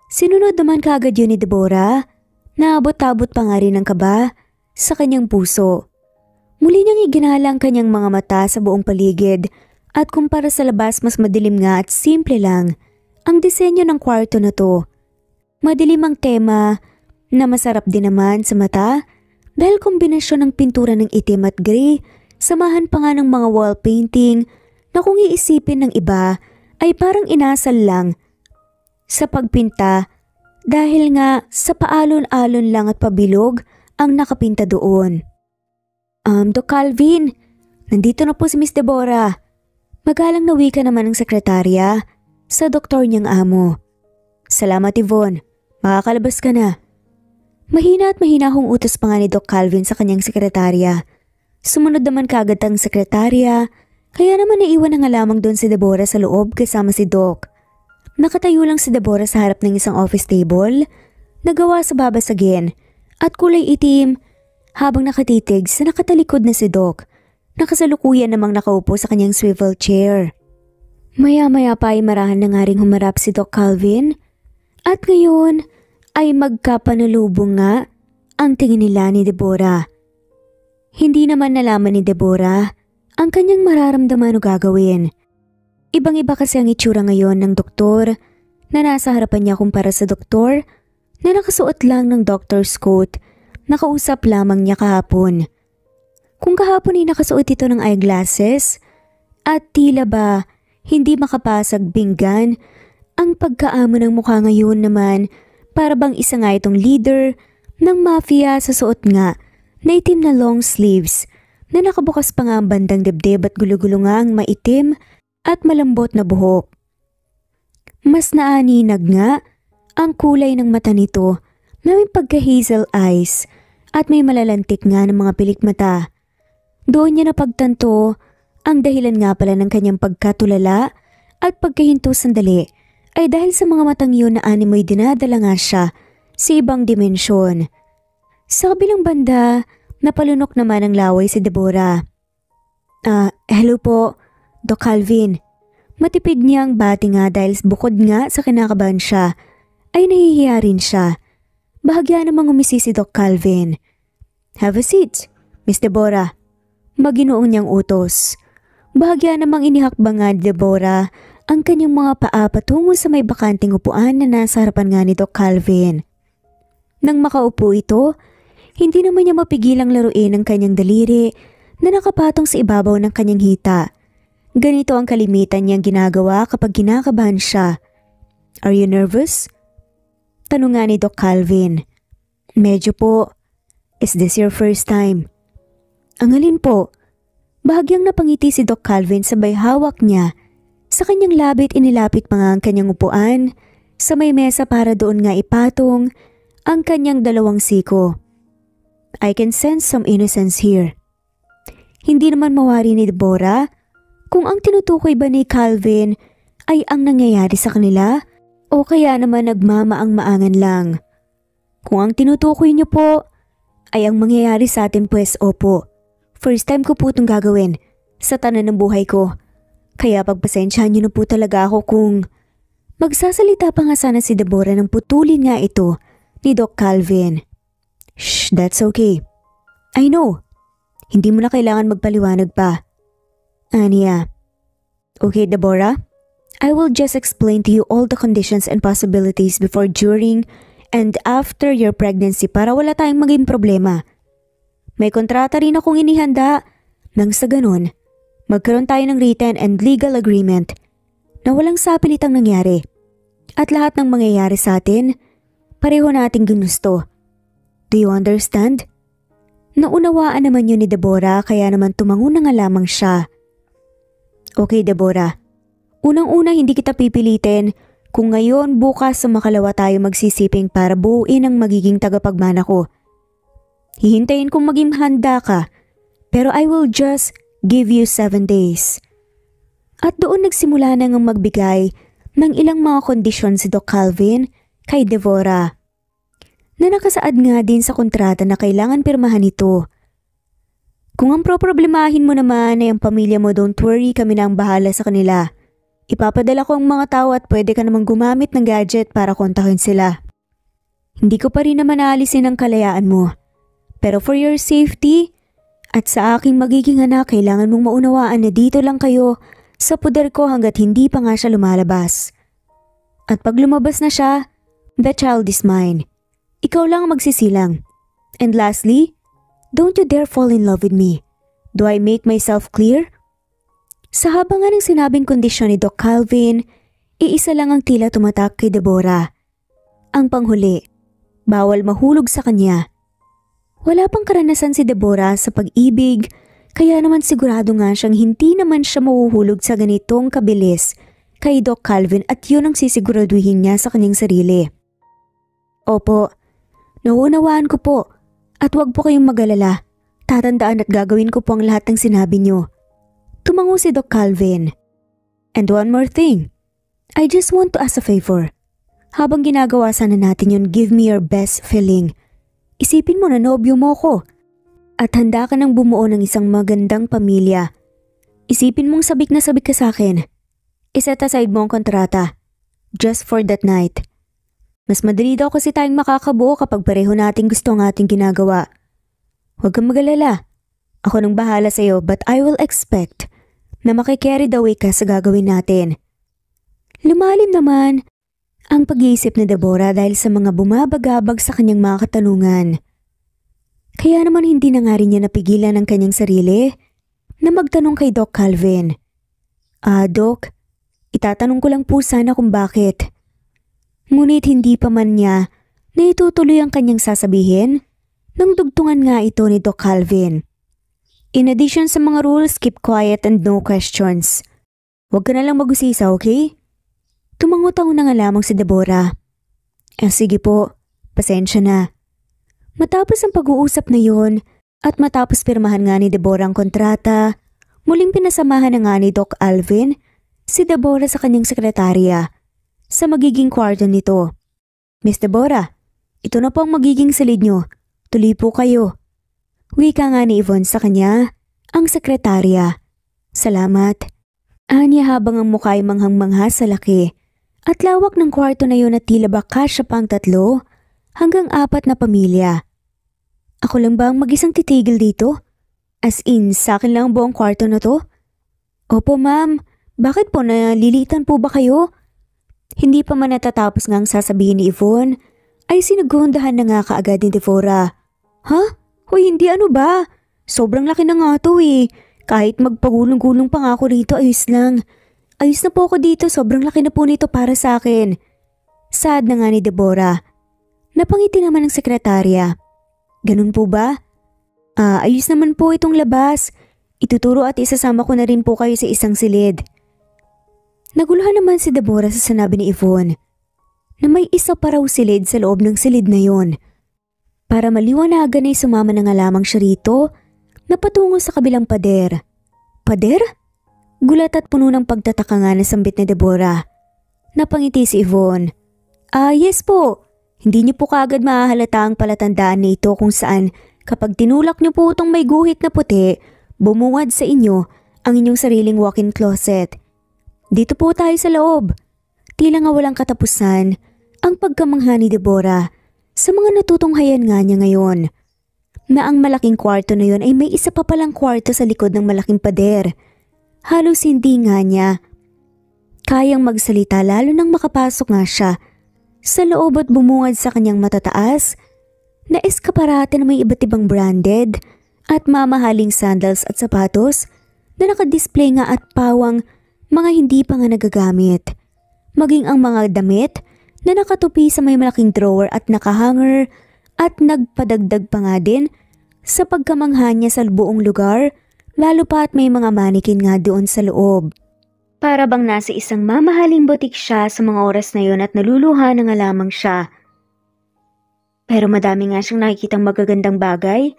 Sinunod naman kaagad yun ni Deborah. Naabot-abot pa nga rin ng kaba sa kanyang puso. Muli niyang iginala ang kanyang mga mata sa buong paligid at kumpara sa labas mas madilim nga at simple lang ang disenyo ng kwarto na to. Madilim ang tema na masarap din naman sa mata dahil kombinasyon ng pintura ng itim at gray, samahan pa nga ng mga wall painting na kung iisipin ng iba ay parang inasal lang sa pagpinta dahil nga sa paalon-alon lang at pabilog ang nakapinta doon. Doc Calvin, nandito na po si Miss Deborah. Magalang na wika naman ng sekretarya sa doktor niyang amo. Salamat Yvonne, makakalabas ka na. Mahina at mahinahong utos pa nga ni Doc Calvin sa kanyang sekretarya. Sumunod naman kaagad ang sekretarya Kaya naman naiwan na nga lamang doon si Deborah sa loob kasama si Doc. Nakatayo lang si Deborah sa harap ng isang office table, nagawa sa babasagin at kulay itim habang nakatitig sa nakatalikod na si Doc. Nakasalukuyan namang nakaupo sa kanyang swivel chair. Maya-maya pa ay marahan na nga ring humarap si Doc Calvin at ngayon ay magkapanalubong nga ang tingin nila ni Deborah. Hindi naman nalaman ni Deborah ang kanyang mararamdaman o gagawin. Ibang-iba kasi ang itsura ngayon ng doktor na nasa harapan niya kumpara sa doktor na nakasuot lang ng doctor's coat, nakausap lamang niya kahapon. Kung kahapon ay nakasuot ito ng eyeglasses at tila ba hindi makapasag binggan, ang pagkaamo ng mukha ngayon naman para bang isa nga itong leader ng mafia sa suot nga na itim na long sleeves na nakabukas pa nga ang bandang dibdib at gulo-gulo nga ang maitim at malambot na buhok. Mas naaninag nga ang kulay ng mata nito na may pagka-hazel eyes at may malalantik nga ng mga pilik mata. Doon niya napagtanto ang dahilan nga pala ng kanyang pagkatulala at pagkahinto sandali ay dahil sa mga matang yun na animoy dinadala nga siya sa ibang dimensyon. Sa kabilang banda, napalunok naman ang laway si Deborah. Hello po, Doc Calvin. Matipid niyang bati nga dahil bukod nga sa kinakabahan siya, ay nahihiya rin siya. Bahagya namang umisi si Doc Calvin. Have a seat, Miss Deborah. Maginoong niyang utos. Bahagya namang inihakbang nga ni Deborah ang kanyang mga paa patungo sa may bakanting upuan na nasa harapan nga ni Doc Calvin. Nang makaupo ito, hindi naman niya mapigilang laruin ang kanyang daliri na nakapatong sa ibabaw ng kanyang hita. Ganito ang kalimitan niyang ginagawa kapag kinakabahan siya. Are you nervous? Tanong nga ni Doc Calvin. Medyo po. Is this your first time? Ang alin po? Bahagyang napangiti si Doc Calvin sabay hawak niya. Sa kanyang labit inilapit pa nga ang kanyang upuan sa may mesa para doon nga ipatong ang kanyang dalawang siko. I can sense some innocence here. Hindi naman mawari ni Deborah kung ang tinutukoy ba ni Calvin ay ang nangyayari sa kanila o kaya naman nagmamaang-maangan lang. Kung ang tinutukoy niyo po ay ang mangyayari sa atin pues opo. First time ko po itong gagawin sa tanan ng buhay ko. Kaya pagpasensyahan niyo na po talaga ako kung magsasalita pa nga sana si Deborah ng putulin nga ito ni Doc Calvin. Shh, that's okay. I know. Hindi mo na kailangan magpaliwanag pa. Anya. Okay, Deborah. I will just explain to you all the conditions and possibilities before, during, and after your pregnancy para wala tayong maging problema. May kontrata rin akong inihanda nang sa ganun, magkaroon tayo ng written and legal agreement na walang sapilitang nangyari. At lahat ng mangyayari sa atin, pareho nating ginusto. Do you understand? Naunawaan naman yun ni Deborah kaya naman tumango na nga lamang siya. Okay, Deborah. Unang-una hindi kita pipilitin kung ngayon bukas sa makalawa tayo magsisiping para buuin ang magiging tagapagmana ko. Hihintayin kong maging handa ka pero I will just give you 7 days. At doon nagsimula na ngang magbigay ng ilang mga kondisyon si Doc Calvin kay Deborah. Na nakasaad nga din sa kontrata na kailangan pirmahan ito. Kung ang problemahin mo naman ay ang pamilya mo, don't worry, kami na ang bahala sa kanila. Ipapadala ko ang mga tao at pwede ka namang gumamit ng gadget para kontakin sila. Hindi ko pa rin naman aalisin ang kalayaan mo. Pero for your safety at sa aking magiging anak, kailangan mong maunawaan na dito lang kayo sa puder ko hanggat hindi pa nga siya lumalabas. At pag lumabas na siya, the child is mine. Ikaw lang ang magsisilang. And lastly, don't you dare fall in love with me. Do I make myself clear? Sa haba nga ng sinabing kondisyon ni Doc Calvin, iisa lang ang tila tumatak kay Deborah. Ang panghuli, bawal mahulog sa kanya. Wala pang karanasan si Deborah sa pag-ibig, kaya naman sigurado nga siyang hindi naman siya mahuhulog sa ganitong kabilis kay Doc Calvin at yun ang sisiguraduhin niya sa kanyang sarili. Opo, nauunawaan ko po at wag po kayong mag-alala. Tatandaan at gagawin ko po ang lahat ng sinabi niyo. Tumango si Doc Calvin. And one more thing. I just want to ask a favor. Habang ginagawa sana natin yun, give me your best feeling. Isipin mo na nobyo mo ko. At handa ka nang bumuo ng isang magandang pamilya. Isipin mong sabik na sabik ka sa akin. Iset aside mo ang kontrata. Just for that night. Mas madali daw kasi tayong makakabuo kapag pareho nating gusto ang ating ginagawa. Huwag kang mag-alala. Ako nang bahala sa'yo but I will expect na makikerry the way ka sa gagawin natin. Lumalim naman ang pag-iisip ni Deborah dahil sa mga bumabagabag sa kanyang mga katanungan. Kaya naman hindi na nga rin niya napigilan ang kanyang sarili na magtanong kay Doc Calvin. Doc, itatanong ko lang po sana kung bakit. Ngunit hindi pa man niya na itutuloy ang kanyang sasabihin nang dugtungan nga ito ni Doc Calvin. In addition sa mga rules, keep quiet and no questions. Huwag ka na lang mag-usisa, okay? Tumangot-tango na nga lamang si Deborah. Sige po, pasensya na. Matapos ang pag-uusap na yon at matapos pirmahan nga ni Deborah ang kontrata, muling pinasamahan na nga ni Doc Alvin si Deborah sa kanyang sekretarya sa magiging kwarto nito. Miss Deborah, ito na po ang magiging silid nyo. Tuloy po kayo. Wika nga ni Yvonne sa kanya, ang sekretarya. Salamat. Anya habang ang mukha ay manghang-mangha sa laki at lawak ng kwarto na yun at tila ba kasya pang 3 hanggang 4 na pamilya. Ako lang ba ang mag-isang titigil dito? As in, sa akin lang buong kwarto na to? Opo ma'am, bakit po nalilitan po ba kayo? Hindi pa man natatapos nga ang sasabihin ni Yvonne, ay sinagundahan na nga kaagad ni Deborah. Ha? Hoy, hindi ano ba? Sobrang laki na nga to eh. Kahit magpagulong-gulong pa nga ako rito, ayos lang. Ayos na po ako dito, sobrang laki na po nito para sa akin. Sad na nga ni Deborah. Napangiti naman ng sekretarya. Ganun po ba? Ayos naman po itong labas. Ituturo at isasama ko na rin po kayo sa isang silid. Naguluhan naman si Deborah sa sinabi ni Yvonne na may isa pa raw silid sa loob ng silid na yon. Para maliwanagan ay sumama na nga lamang siya rito na patungo sa kabilang pader. Pader? Gulat at puno ng pagtataka nga na sambit ni Deborah. Napangiti si Yvonne. Yes po. Hindi niyo po kaagad mahahalata ang palatandaan nito kung saan kapag tinulak niyo po itong may guhit na puti, bumungad sa inyo ang inyong sariling walk-in closet. Dito po tayo sa loob. Tila nga walang katapusan ang pagkamangha ni Deborah sa mga natutunghayan nga niya ngayon. Na ang malaking kwarto na yon ay may isa pa palang kwarto sa likod ng malaking pader. Halos hindi nga niya kayang magsalita lalo nang makapasok nga siya sa loob at bumungad sa kanyang matataas na eskaparate na may iba't ibang branded at mamahaling sandals at sapatos na nakadisplay nga at pawang mga hindi pa nga nagagamit. Maging ang mga damit na nakatupi sa may malaking drawer at nakahanger at nagpadagdag pa nga din sa pagkamangha niya sa buong lugar, lalo pa at may mga manikin nga doon sa loob. Para bang nasa isang mamahaling butik siya sa mga oras na yon at naluluha na nga lamang siya. Pero madami nga siyang nakikitang magagandang bagay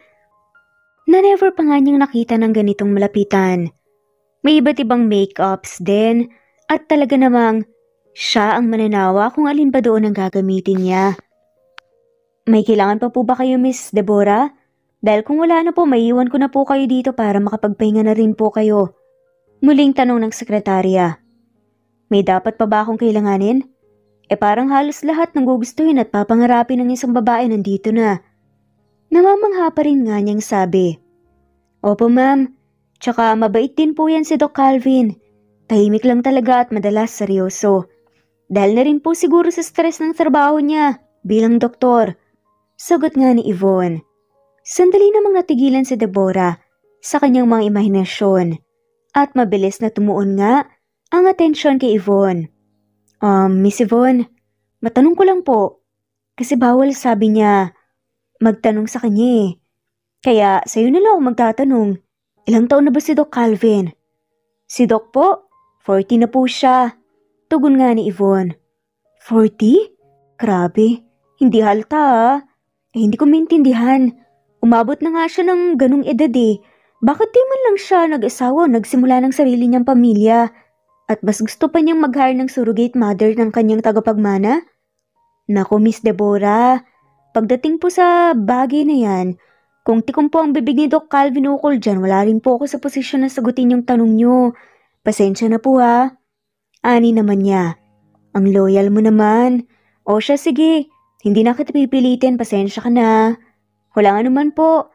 na never pa nga niyang nakita ng ganitong malapitan. May iba't ibang make-ups din at talaga namang siya ang mananawa kung alin ba doon ang gagamitin niya. May kailangan pa po ba kayo, Miss Deborah? Dahil kung wala na po, maiiwan ko na po kayo dito para makapagpahinga na rin po kayo. Muling tanong ng sekretarya. May dapat pa ba akong kailanganin? Parang halos lahat ng gugustuhin at papangarapin ng isang babae nandito na. Namamangha pa rin nga niyang sabi. Opo ma'am, tsaka mabait din po yan si Doc Calvin. Tahimik lang talaga at madalas seryoso. Dahil na rin po siguro sa stress ng trabaho niya bilang doktor. Sagot nga ni Yvonne. Sandali namang natigilan si Deborah sa kanyang mga imahinasyon at mabilis na tumuon nga ang atensyon kay Yvonne. Miss Yvonne, matanong ko lang po. Kasi bawal sabi niya magtanong sa kanya eh. Kaya sa'yo na lang ako magtatanong. Ilang taon na ba si Doc Calvin? Si Doc po, 40 na po siya. Tugon nga ni Yvonne. 40? Grabe, hindi halata ah. Hindi ko maintindihan. Umabot na nga siya ng ganung edad eh. Bakit di man lang siya nag-asawa o nagsimula ng sarili niyang pamilya? At mas gusto pa niyang mag-hire ng surrogate mother ng kanyang tagapagmana? Naku, Miss Deborah, pagdating po sa bagay na yan, kung tikom po ang bibig ni Doc Calvin ukol dyan, wala rin po ako sa posisyon na sagutin yung tanong niyo. Pasensya na po ha. Ani naman niya. Ang loyal mo naman. O siya, sige. Hindi na kita pipilitin, pasensya ka na. Wala nga naman po.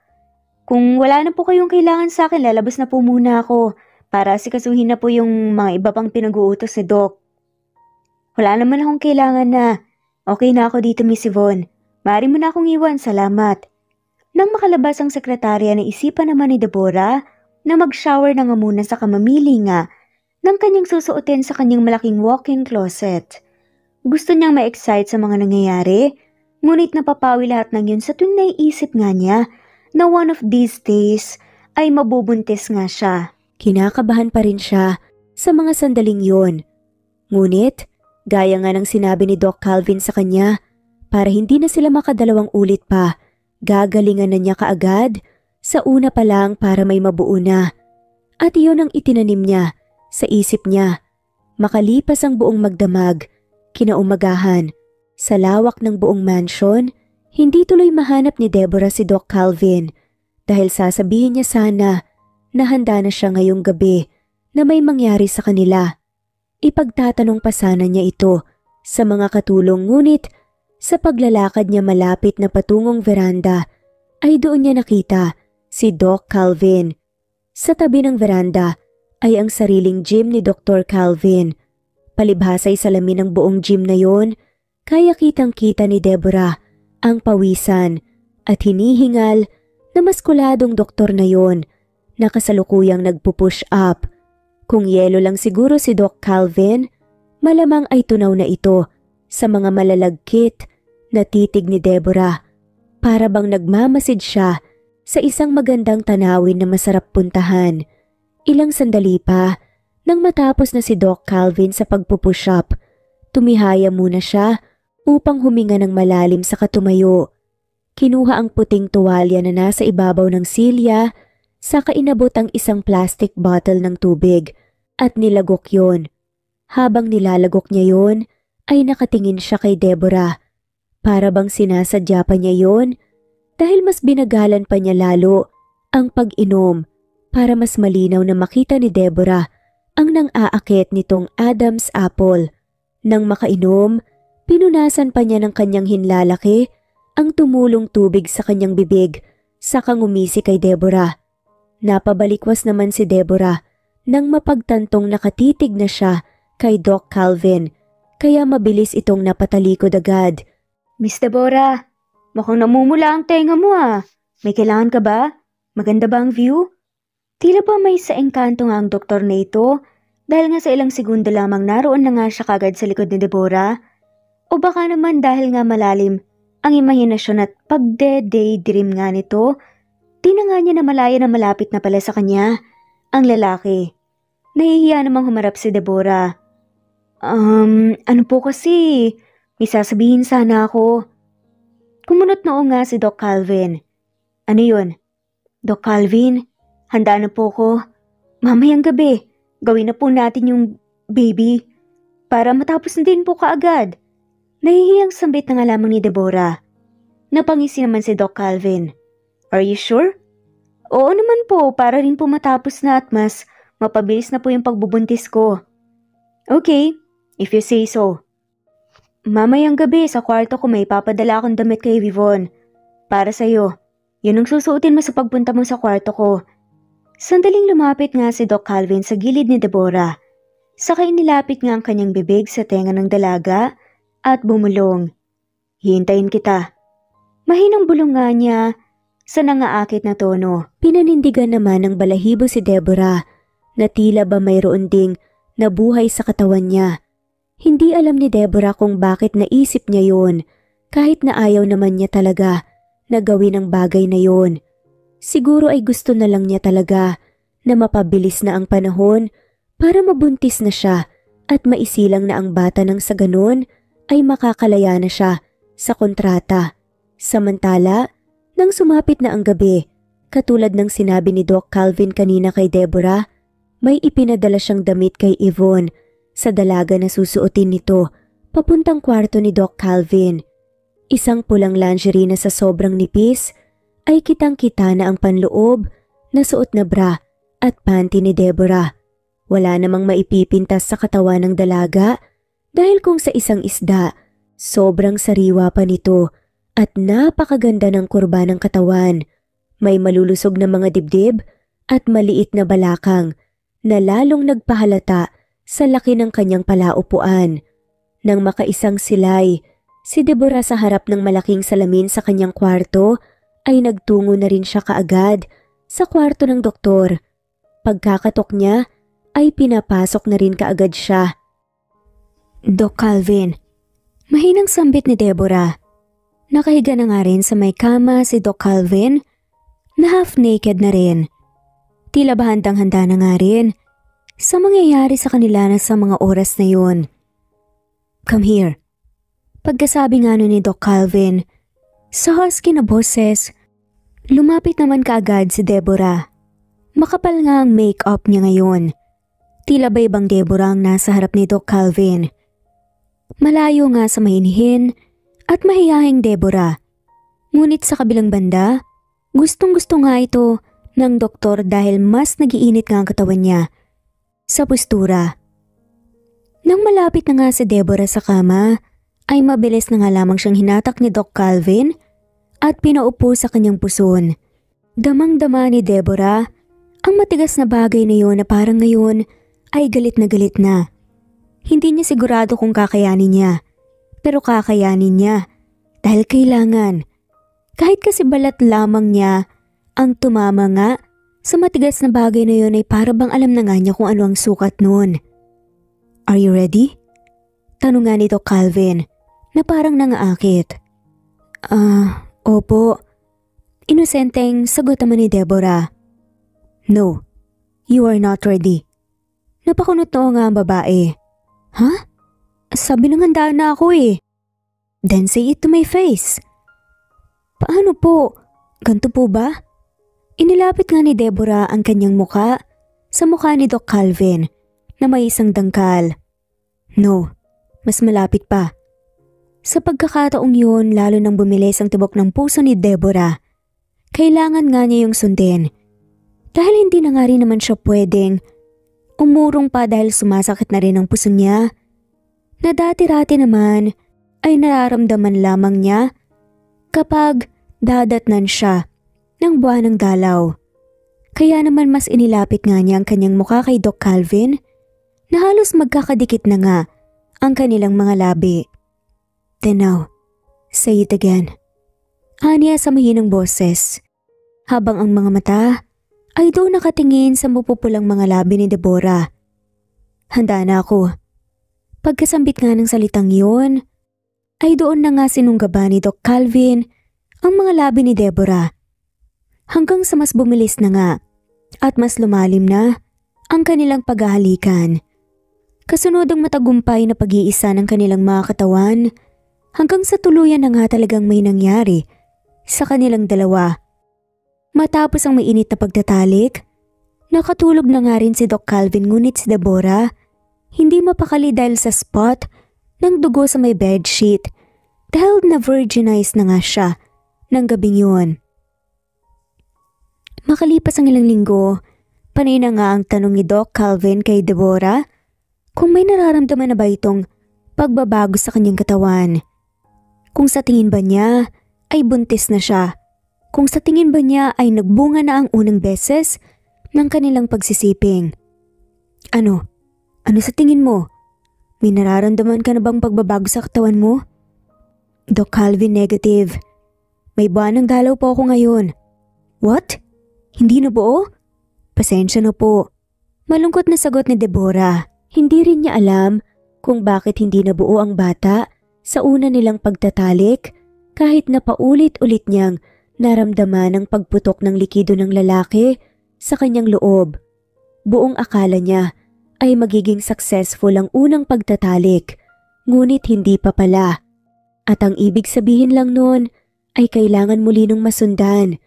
Kung wala na po kayong kailangan sa akin, lalabas na po muna ako para sikasuhin na po yung mga iba pang pinag-uutos ni Doc. Wala naman akong kailangan na. Okay na ako dito, Miss Yvonne. Maaari mo na akong iwan, salamat. Nang makalabas ang sekretarya, naisipan naman ni Deborah na mag-shower na nga muna sa kamamili nga ng kanyang susuotin sa kanyang malaking walk-in closet. Gusto niyang ma-excite sa mga nangyayari, ngunit napapawi lahat ng yun sa tuwing naiisip nga niya na one of these days ay mabubuntis nga siya. Kinakabahan pa rin siya sa mga sandaling yun. Ngunit, gaya nga ng sinabi ni Doc Calvin sa kanya, para hindi na sila makadalawang ulit pa, gagalingan na niya kaagad sa una pa lang para may mabuo na. At iyon ang itinanim niya sa isip niya. Makalipas ang buong magdamag, kinaumagahan, sa lawak ng buong mansion, hindi tuloy mahanap ni Deborah si Doc Calvin dahil sasabihin niya sana na handa na siya ngayong gabi na may mangyari sa kanila. Ipagtatanong pa sana niya ito sa mga katulong, ngunit sa paglalakad niya malapit na patungong veranda ay doon niya nakita si Doc Calvin. Sa tabi ng veranda ay ang sariling gym ni Dr. Calvin. Palibhasa ay salamin ng buong gym na yon, kaya kitang-kita ni Deborah ang pawisan at hinihingal na maskuladong doktor na yon na kasalukuyang nagpupush up. Kung yelo lang siguro si Doc Calvin, malamang ay tunaw na ito sa mga malalagkit na titig ni Deborah. Para bang nagmamasid siya sa isang magandang tanawin na masarap puntahan. Ilang sandali pa, nang matapos na si Doc Calvin sa pagpupush up, tumihaya muna siya upang huminga ng malalim sa katumayo. Kinuha ang puting tuwalya na nasa ibabaw ng silya, saka inabot ang isang plastic bottle ng tubig at nilagok yon. Habang nilalagok niya yon, ay nakatingin siya kay Deborah. Para bang sinasadya pa niya yon dahil mas binagalan pa niya lalo ang pag-inom para mas malinaw na makita ni Deborah ang nang-aakit nitong Adam's apple. Nang makainom, pinunasan pa niya ng kanyang hinlalaki ang tumulong tubig sa kanyang bibig, saka ngumisi kay Deborah. Napabalikwas naman si Deborah nang mapagtantong nakatitig na siya kay Doc Calvin, kaya mabilis itong napatalikod agad. Miss Deborah, mukhang namumula ang tenga mo ah. May kailangan ka ba? Maganda ba ang view? Tila ba may sa engkanto nga ang doktor na ito dahil nga sa ilang segundo lamang naroon na nga siya kagad sa likod ni Deborah? O baka naman dahil nga malalim ang imahinasyon at pagde-daydream nga nito, di na nga niya na malaya na malapit na pala sa kanya ang lalaki. Nahihiya namang humarap si Deborah. Ano po kasi? May sasabihin sana ako. Kumunot noo nga si Doc Calvin. Ano yun? Doc Calvin, handa na po ko. Mamayang gabi, gawin na po natin yung baby para matapos na din po kaagad. Nahihiyang sambit na nga lamang ni Deborah. Napangisi naman si Doc Calvin. Are you sure? Oo naman po, para rin po matapos na at mas mapabilis na po yung pagbubuntis ko. Okay, if you say so. Mamayang gabi sa kwarto ko may papadala akong damit kay Yvonne. Para sa'yo. Yun ang susuotin mo sa pagpunta mo sa kwarto ko. Sandaling lumapit nga si Doc Calvin sa gilid ni Deborah. Saka inilapit nga ang kanyang bibig sa tenga ng dalaga at bumulong. Hihintayin kita. Mahinang bulong nga niya sa nangaakit na tono. Pinanindigan naman ng balahibo si Deborah na tila ba mayroon ding nabuhay sa katawan niya. Hindi alam ni Deborah kung bakit naisip niya yon, kahit na ayaw naman niya talaga na gawin ang bagay na yon. Siguro ay gusto na lang niya talaga na mapabilis na ang panahon para mabuntis na siya at maisilang na ang bata nang sa ganon ay makakalaya na siya sa kontrata. Samantala, nang sumapit na ang gabi, Katulad ng sinabi ni Doc Calvin kanina kay Deborah, may ipinadala siyang damit kay Yvonne sa dalaga na susuotin nito papuntang kwarto ni Doc Calvin. Isang pulang lingerie na sa sobrang nipis ay kitang-kita na ang panloob na suot na bra at panty ni Deborah. Wala namang maipipintas sa katawan ng dalaga dahil kung sa isang isda, sobrang sariwa pa nito at napakaganda ng kurba ng katawan. May malulusog na mga dibdib at maliit na balakang na lalong nagpahalata sa laki ng kanyang palaupuan. Nang makaisang silay, si Deborah sa harap ng malaking salamin sa kanyang kwarto ay nagtungo na rin siya kaagad sa kwarto ng doktor. Pagkakatok niya ay pinapasok na rin kaagad siya. Doc Calvin, mahinang sambit ni Deborah. Nakahiga na nga rin sa may kama si Doc Calvin na half-naked na rin. Tila ba handang-handa na nga rin sa mangyayari sa kanila na sa mga oras na yun. Come here. Pagkasabi nga nun ni Doc Calvin, sa husky na boses, lumapit naman kaagad si Deborah. Makapal nga ang make-up niya ngayon. Tila ba ibang Deborah ang nasa harap ni Doc Calvin. Malayo nga sa mahinihin at mahihahing Deborah. Ngunit sa kabilang banda, gustong-gusto nga ito ng doktor dahil mas nagiinit nga ang katawan niya sa postura. Nang malapit na nga si Deborah sa kama, ay mabilis na nga lamang siyang hinatak ni Doc Calvin at pinaupo sa kanyang puson. Damang-dama ni Deborah ang matigas na bagay na yun na parang ngayon ay galit na. Hindi niya sigurado kung kakayanin niya, pero kakayanin niya dahil kailangan. Kahit kasi balat lamang niya ang tumama nga sa matigas na bagay na yun ay para bang alam na nga niya kung ano ang sukat noon. Are you ready? Tanong nga ni Doc Calvin na parang nangaakit. Opo. Inosenteng sagot naman ni Deborah. No, you are not ready. Napakunot noo nga ang babae. Ha? Sabi nang handa na ako eh. Then say it to my face. Paano po? Ganto po ba? Inilapit nga ni Deborah ang kanyang muka sa mukha ni Doc Calvin na may isang dangkal. No, mas malapit pa. Sa pagkakataong yun, lalo nang bumilis ang tibok ng puso ni Deborah. Kailangan nga niya yung sundin. Dahil hindi na nga rin naman siya pwedeng umurong pa dahil sumasakit na rin ang puso niya, na dati-rati naman ay nararamdaman lamang niya kapag dadatnan siya ng buwan ng dalaw. Kaya naman mas inilapit nga niya ang kanyang mukha kay Doc Calvin na halos magkakadikit na nga ang kanilang mga labi. Then now, say it again. Aniya sa mahinang boses, habang ang mga mata ay doon nakatingin sa mapupulang mga labi ni Deborah. Handa na ako. Pagkasambit nga ng salitang yun, ay doon na nga sinunggaba ni Doc Calvin ang mga labi ni Deborah. Hanggang sa mas bumilis na nga at mas lumalim na ang kanilang paghahalikan. Kasunod ang matagumpay na pag-iisa ng kanilang mga katawan hanggang sa tuluyan na nga talagang may nangyari sa kanilang dalawa. Matapos ang mainit na pagtatalik, nakatulog na nga rin si Doc Calvin ngunit si Deborah hindi mapakali dahil sa spot ng dugo sa may bedsheet dahil na-virginize na nga siya ng gabing yun. Makalipas ang ilang linggo, panay na nga ang tanong ni Doc Calvin kay Deborah kung may nararamdaman na ba itong pagbabago sa kanyang katawan. Kung sa tingin ba niya ay buntis na siya. Kung sa tingin ba niya ay nagbunga na ang unang beses ng kanilang pagsisiping. Ano? Ano sa tingin mo? May nararamdaman ka na bang pagbabago sa katawan mo? Doc Calvin, negative. May buwan ng dalaw po ako ngayon. What? Hindi na buo? Pasensya na po. Malungkot na sagot ni Deborah. Hindi rin niya alam kung bakit hindi nabuo ang bata sa una nilang pagtatalik kahit na paulit-ulit niyang naramdaman ang pagputok ng likido ng lalaki sa kanyang loob. Buong akala niya ay magiging successful ang unang pagtatalik, ngunit hindi pa pala. At ang ibig sabihin lang noon ay kailangan muli nung masundan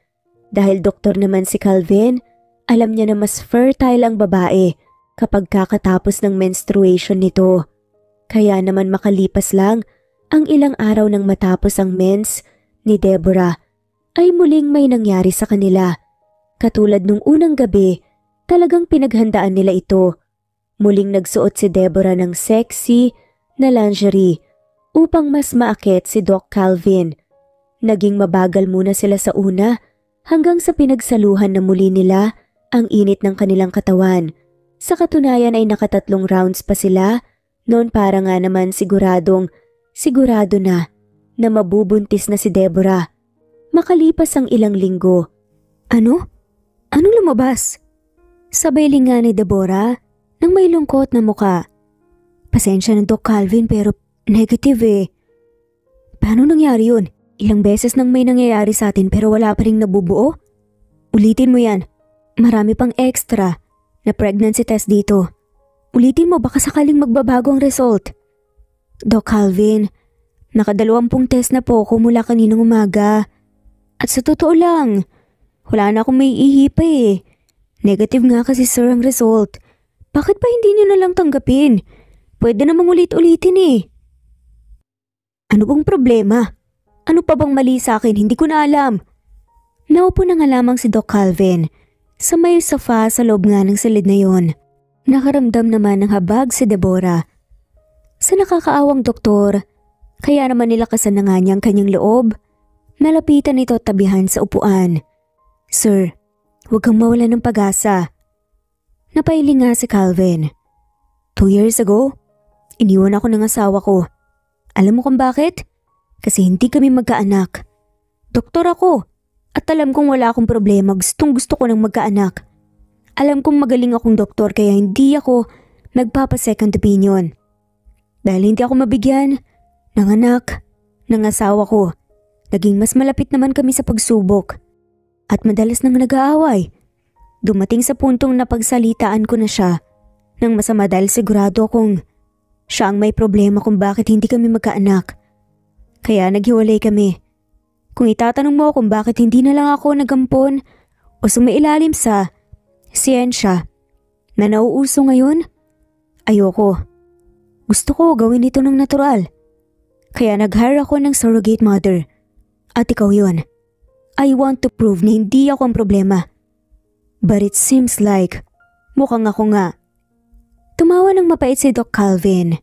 Dahil doktor naman si Calvin, alam niya na mas fertile ang babae kapag kakatapos ng menstruation nito. Kaya naman makalipas lang ang ilang araw nang matapos ang mens ni Deborah ay muling may nangyari sa kanila. Katulad nung unang gabi, talagang pinaghandaan nila ito. Muling nagsuot si Deborah ng sexy na lingerie upang mas maakit si Doc Calvin. Naging mabagal muna sila sa una hanggang sa pinagsaluhan na muli nila ang init ng kanilang katawan. Sa katunayan ay nakatatlong rounds pa sila noon para nga naman sigurado na mabubuntis na si Deborah. Makalipas ang ilang linggo. Ano? Anong lumabas? Sabay linga ni Deborah nang may lungkot na muka. Pasensya ng Doc Calvin pero negative eh. Paano nangyari yun? Ilang beses nang may nangyayari sa atin pero wala pa ring nabubuo? Ulitin mo yan. Marami pang extra na pregnancy test dito. Ulitin mo baka sakaling magbabago ang result. Doc Calvin, nakadalawampung test na po ako mula kaninang umaga. At sa totoo lang, wala na akong may ihi pa eh. Negative nga kasi sir ang result. Bakit pa hindi niyo na lang tanggapin? Pwede namang ulit-ulitin eh. Ano bang problema? Ano pa bang mali sa akin? Hindi ko na alam. Naupo na nga lamang si Doc Calvin sa may sofa sa loob nga ng silid na yon. Nakaramdam naman ng habag si Deborah. Sa nakakaawang doktor, kaya naman nilakasan na nga niyang kanyang loob. Nalapitan ito at tabihan sa upuan. Sir, huwag kang mawala ng pag-asa. Napailing nga si Calvin. 2 years ago, iniwan ako ng asawa ko. Alam mo kung bakit? Kasi hindi kami magkaanak. Doktor ako at alam kong wala akong problema, gustong gusto ko ng magkaanak. Alam kong magaling akong doktor kaya hindi ako nagpapa-second opinion. Dahil hindi ako mabigyan ng anak ng asawa ko, naging mas malapit naman kami sa pagsubok. At madalas nang nag-aaway. Dumating sa puntong napagsalitaan ko na siya ng masama dahil sigurado akong siya ang may problema kung bakit hindi kami magkaanak. Kaya naghiwalay kami. Kung itatanong mo kung bakit hindi na lang ako nagampon o sumailalim sa siyensya na nauuso ngayon, ayoko. Gusto ko gawin ito ng natural. Kaya nag-hire ako ng surrogate mother. At ikaw yun. I want to prove na hindi ako ang problema. But it seems like mukhang ako nga. Tumawa ng mapait si Doc Calvin.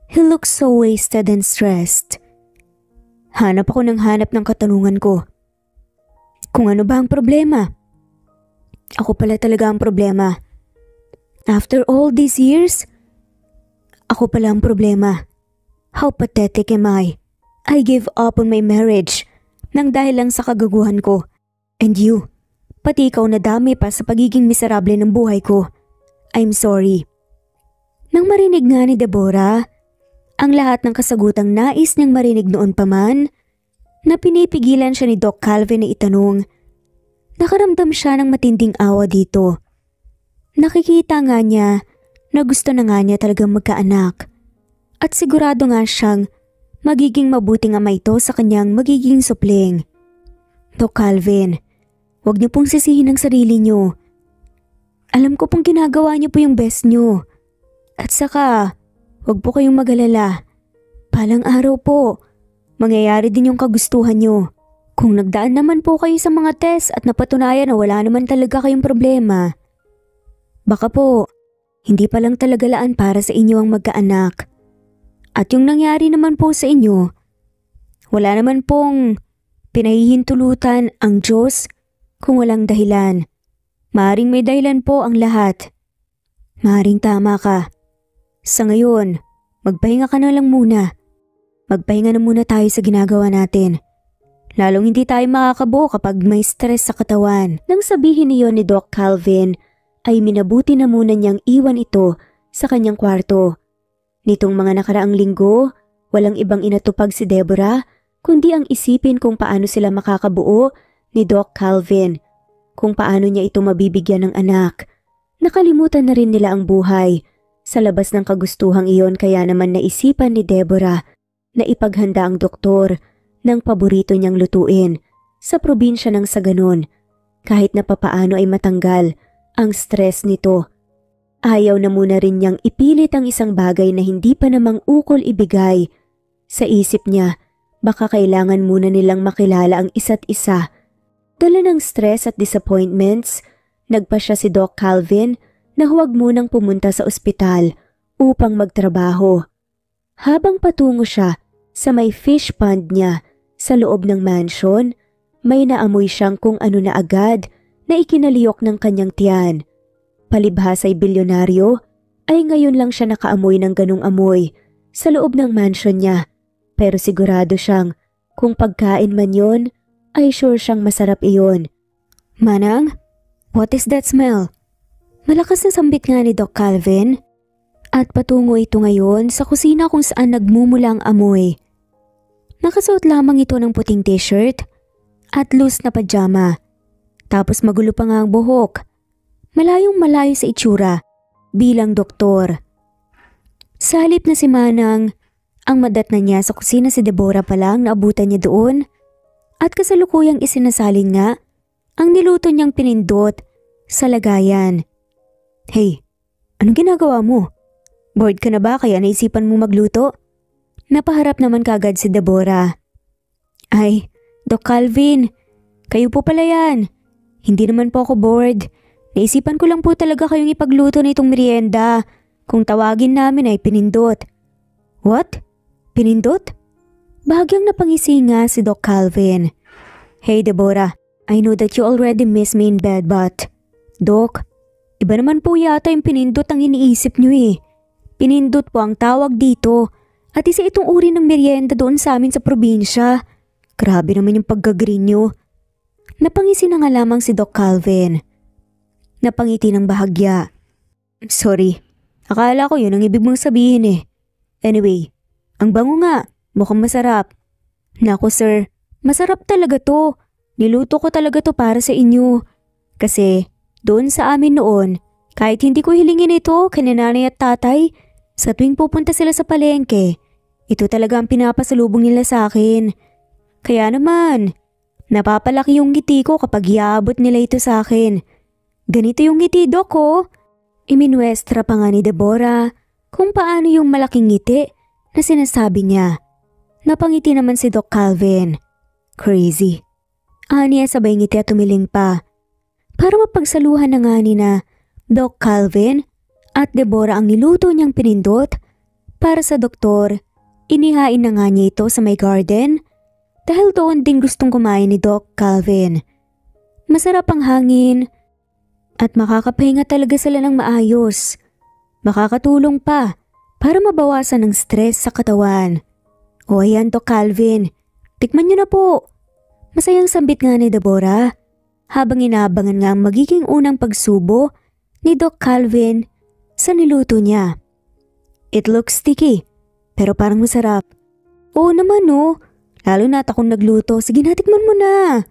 He looks so wasted and stressed. Hanap ako ng hanap ng katanungan ko. Kung ano ba ang problema? Ako pala talaga ang problema. After all these years, ako pala ang problema. How pathetic am I? I gave up on my marriage nang dahil lang sa kagaguhan ko. And you, pati ikaw nadami pa sa pagiging miserable ng buhay ko. I'm sorry. Nang marinig nga ni Deborah, ang lahat ng kasagutang nais niyang marinig noon pa man, na pinipigilan siya ni Doc Calvin na itanong, nakaramdam siya ng matinding awa dito. Nakikita nga niya na gusto na nga niya talagang magkaanak. At sigurado nga siyang magiging mabuting ama ito sa kanyang magiging supling. Doc Calvin, huwag niyo pong sisihin ang sarili niyo. Alam ko pong ginagawa niyo po yung best niyo. At saka, huwag po kayong mag-alala. Palang araw po, mangyayari din yung kagustuhan niyo. Kung nagdaan naman po kayo sa mga test at napatunayan na wala naman talaga kayong problema, baka po, hindi pa lang talaga laan para sa inyo ang magkaanak. At yung nangyari naman po sa inyo, wala naman pong pinahihintulutan ang Diyos kung walang dahilan. Maaring may dahilan po ang lahat. Maaring tama ka. Sa ngayon, magpahinga ka na lang muna. Magpahinga na muna tayo sa ginagawa natin. Lalong hindi tayo makakabuo kapag may stress sa katawan. Nang sabihin niyon ni Doc Calvin, ay minabuti na muna niyang iwan ito sa kanyang kwarto. Nitong mga nakaraang linggo, walang ibang inatupag si Deborah kundi ang isipin kung paano sila makakabuo ni Doc Calvin, kung paano niya ito mabibigyan ng anak. Nakalimutan na rin nila ang buhay. Sa labas ng kagustuhang iyon kaya naman naisipan ni Deborah na ipaghanda ang doktor ng paborito niyang lutuin sa probinsya ng Saganon kahit na papaano ay matanggal ang stress nito. Ayaw na muna rin niyang ipilit ang isang bagay na hindi pa namang ukol ibigay. Sa isip niya, baka kailangan muna nilang makilala ang isa't isa. Dala ng stress at disappointments, nagpa siya si Doc Calvin na huwag munang pumunta sa ospital upang magtrabaho. Habang patungo siya sa may fish pond niya sa loob ng mansion, may naamoy siyang kung ano na agad na ikinaliyok ng kanyang tiyan. Palibhas ay bilyonaryo, ay ngayon lang siya nakaamoy ng ganung amoy sa loob ng mansion niya. Pero sigurado siyang kung pagkain man yon, ay sure siyang masarap iyon. Manang, what is that smell? Malakas na sambit nga ni Doc Calvin. At patungo ito ngayon sa kusina kung saan nagmumula ang amoy. Nakasuot lamang ito ng puting t-shirt at loose na pajama. Tapos magulo pa nga ang buhok. Malayong malayo sa itsura bilang doktor. Sa halip na si Manang, ang madatna niya sa kusina si Deborah pa lang naabutan niya doon at kasalukuyang isinasalin nga ang niluto niyang pinindot sa lagayan. Hey, anong ginagawa mo? Bored ka na ba kaya naisipan mo magluto? Napaharap naman kagad si Deborah. Ay, Doc Calvin, kayo po pala yan. Hindi naman po ako bored. Naisipan ko lang po talaga kayong ipagluto na itong merienda. Kung tawagin namin ay pinindot. What? Pinindot? Bahagyang napangisi nga si Doc Calvin. Hey Deborah, I know that you already miss me in bed but… Doc, iba naman po yata yung pinindot ang iniisip niyo eh. Pinindot po ang tawag dito at isa itong uri ng merienda doon sa amin sa probinsya. Grabe naman yung paggagreen niyo. Napangisi na nga lamang si Doc Calvin. Napangiti ng bahagya. Sorry, akala ko yun ang ibig mong sabihin eh. Anyway, ang bango nga, mukhang masarap. Naku sir, masarap talaga to. Niluto ko talaga to para sa inyo. Kasi doon sa amin noon, kahit hindi ko hilingin ito kay nanay at tatay, sa tuwing pupunta sila sa palengke, ito talaga ang pinapasalubong nila sa akin. Kaya naman, napapalaki yung ngiti ko kapag iaabot nila ito sa akin. Ganito yung ngiti, Doc, oh. Iminuestra pa nga ni Deborah kung paano yung malaking ngiti na sinasabi niya. Napangiti naman si Doc Calvin. Crazy. Aniya sabay ngiti at tumiling pa. Para mapagsaluhan na nga ni na Doc Calvin at Deborah ang niluto niyang pinindot para sa doktor, inihain na nga niya ito sa may garden dahil doon din gustong kumain ni Doc Calvin. Masarap ang hangin at makakapahinga talaga sila ng maayos. Makakatulong pa para mabawasan ang stress sa katawan. O ayan Doc Calvin, tikman niyo na po. Masayang sambit nga ni Deborah habang inaabangan nga ang magiging unang pagsubo ni Doc Calvin sa niluto niya. It looks sticky, pero parang masarap. Oo naman no, lalo na't akong nagluto. Sige na, tikman mo na.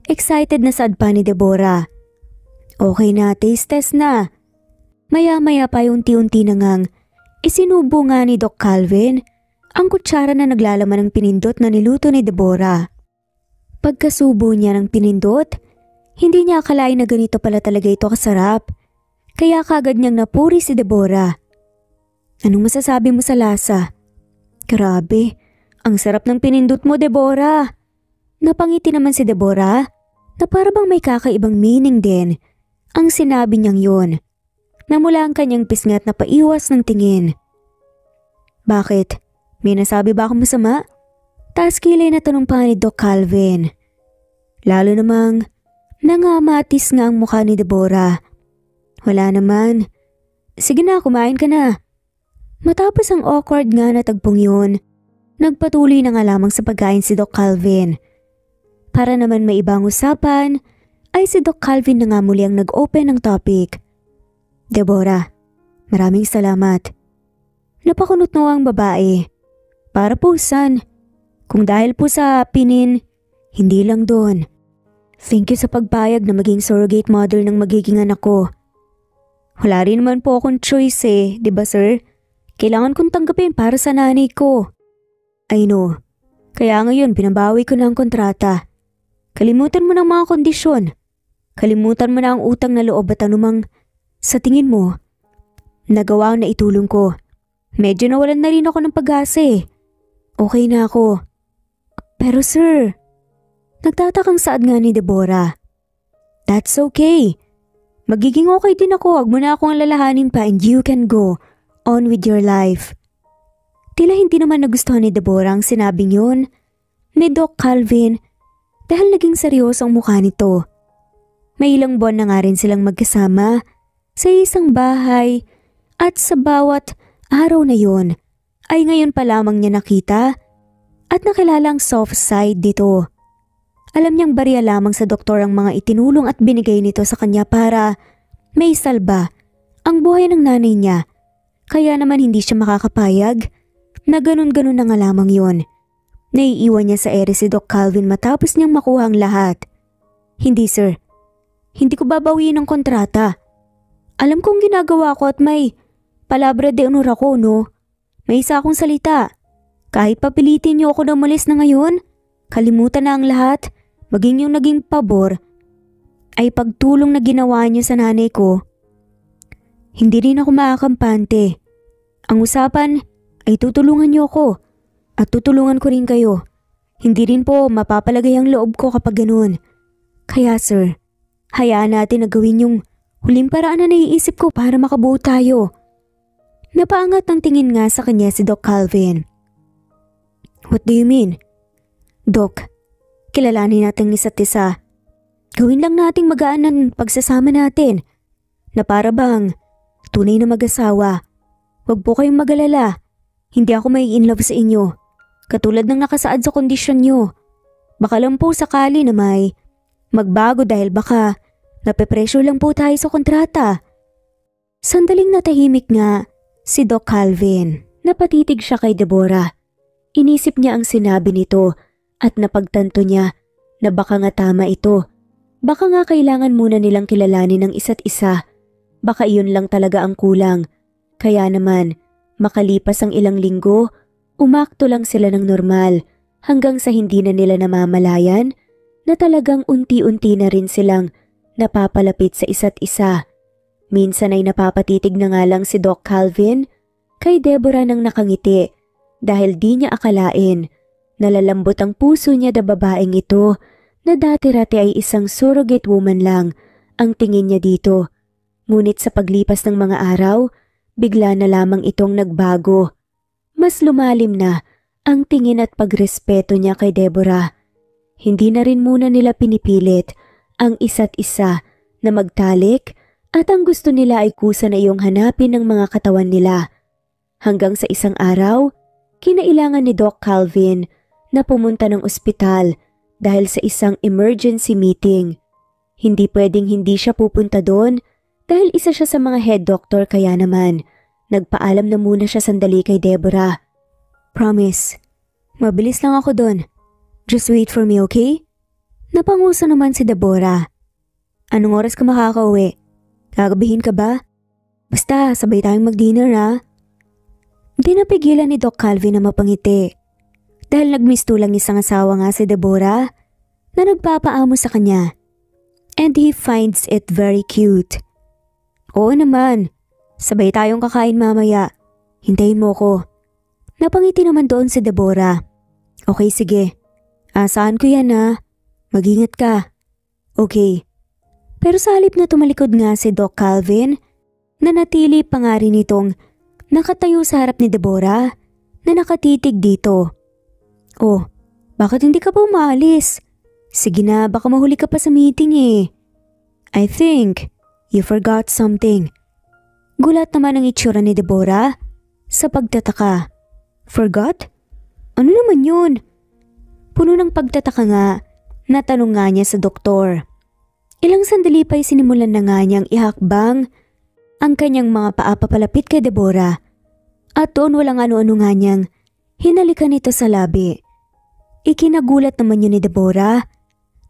Excited na sad pa ni Deborah. Okay na, taste test na. Maya-maya pa unti-unti na ngang isinubo nga ni Doc Calvin ang kutsara na naglalaman ng pinindot na niluto ni Deborah. Pagkasubo niya ng pinindot, hindi niya akalain na ganito pala talaga ito kasarap. Kaya kagad niyang napuri si Deborah. Anong masasabi mo sa lasa? Grabe, ang sarap ng pinindot mo, Deborah. Napangiti naman si Deborah na para bang may kakaibang meaning din ang sinabi niyang yun. Namula ang kanyang pisngat na paiwas ng tingin. Bakit? May nasabi ba akong masama? Taas kilay na tanong pa ni Doc Calvin. Lalo namang nangamatis nga ang mukha ni Deborah. Wala naman. Sige na, kumain ka na. Matapos ang awkward nga na tagpong yun, nagpatuloy na nga lamang sa pagkain si Doc Calvin. Para naman may ibang usapan, ay si Doc Calvin na nga muli ang nag-open ng topic. Deborah, maraming salamat. Napakunot na ang babae. Para po saan? Kung dahil po sa pinin, hindi lang doon. Thank you sa pagpayag na maging surrogate mother ng magiging anak ko. Wala rin naman po akong choice eh, di ba sir? Kailangan kong tanggapin para sa nanay ko. I know. Kaya ngayon binabawi ko na ang kontrata. Kalimutan mo ng mga kondisyon. Kalimutan mo na ang utang na loob at anumang sa tingin mo. Nagawa na itulong ko. Medyo nawalan na rin ako ng pag-asa eh. Okay na ako. Pero sir, nagtatakang saad nga ni Deborah. That's okay. Magiging okay din ako, wag mo na akong alalahanin pa and you can go on with your life. Tila hindi naman nagustuhan ni Deborah ang sinabing yun ni Doc Calvin dahil naging seryoso ang mukha nito. May ilang buwan na nga rin silang magkasama sa isang bahay at sa bawat araw na yun ay ngayon pa lamang niya nakita at nakilala ang soft side nito. Alam niyang barya lamang sa doktor ang mga itinulong at binigay nito sa kanya para may salba ang buhay ng nanay niya. Kaya naman hindi siya makakapayag na ganun-ganun na nga lamang yun. Naiiwan niya sa ere si Doc Calvin matapos niyang makuha ang lahat. Hindi sir, hindi ko babawiin ang kontrata. Alam kong ginagawa ko at may palabra de honor ako, no? May isa akong salita. Kahit papilitin niyo ako na umalis na ngayon, kalimutan na ang lahat. Maging yung naging pabor ay pagtulong na ginawa niyo sa nanay ko. Hindi rin ako makakampante. Ang usapan ay tutulungan niyo ako at tutulungan ko rin kayo. Hindi rin po mapapalagay ang loob ko kapag ganun. Kaya sir, hayaan natin na gawin yung huling paraan na naiisip ko para makabuo tayo. Napaangat ng tingin nga sa kanya si Doc Calvin. What do you mean? Doc, kilalanin natin isa't isa. Gawin lang nating magaan ang pagsasama natin na para bang tunay na mag-asawa. Huwag po kayong mag-alala. Hindi ako may in love sa inyo. Katulad ng nakasaad sa kondisyon nyo. Baka lang po sakali na may magbago dahil baka nape-pressure lang po tayo sa kontrata. Sandaling natahimik nga si Doc Calvin. Napatitig siya kay Deborah. Inisip niya ang sinabi nito at napagtanto niya na baka nga tama ito. Baka nga kailangan muna nilang kilalanin ang isa't isa. Baka iyon lang talaga ang kulang. Kaya naman, makalipas ang ilang linggo, umakto lang sila ng normal hanggang sa hindi na nila namamalayan na talagang unti-unti na rin silang napapalapit sa isa't isa. Minsan ay napapatitig na nga lang si Doc Calvin kay Deborah nang nakangiti dahil di niya akalain. Nalalambot ang puso niya na babaeng ito na dati-rati ay isang surrogate woman lang ang tingin niya dito. Ngunit sa paglipas ng mga araw, bigla na lamang itong nagbago. Mas lumalim na ang tingin at pagrespeto niya kay Deborah. Hindi na rin muna nila pinipilit ang isa't isa na magtalik at ang gusto nila ay kusa na iyong hanapin ng mga katawan nila. Hanggang sa isang araw, kinailangan ni Doc Calvin na pumunta ng ospital dahil sa isang emergency meeting. Hindi pwedeng hindi siya pupunta doon dahil isa siya sa mga head doctor kaya naman nagpaalam na muna siya sandali kay Deborah. Promise, mabilis lang ako doon. Just wait for me, okay? Napanguso naman si Deborah. Anong oras ka makakauwi? Gagabihin ka ba? Basta sabay tayong mag-dinner ha? Di napigilan ni Doc Calvin na mapangiti. Dahil nagmisto lang isang asawa nga si Deborah na nagpapaamo sa kanya. And he finds it very cute. Oo naman, sabay tayong kakain mamaya. Hintayin mo ko. Napangiti naman doon si Deborah. Okay sige, asahan ko yan ha. Mag-ingat ka. Okay. Pero sa halip na tumalikod nga si Doc Calvin, nanatili pa nga rin itong nakatayo sa harap ni Deborah na nakatitig dito. Oh, bakit hindi ka pa umalis? Sige na, baka mahuli ka pa sa meeting eh. I think you forgot something. Gulat naman ang itsura ni Deborah sa pagtataka. Forgot? Ano naman yun? Puno ng pagtataka nga, natanong nga niya sa doktor. Ilang sandali pa'y sinimulan na nga niyang ihakbang ang kanyang mga paa papalapit kay Deborah. At doon walang ano-ano nga niyang hinalikan nito sa labi. Ikinagulat naman yun ni Deborah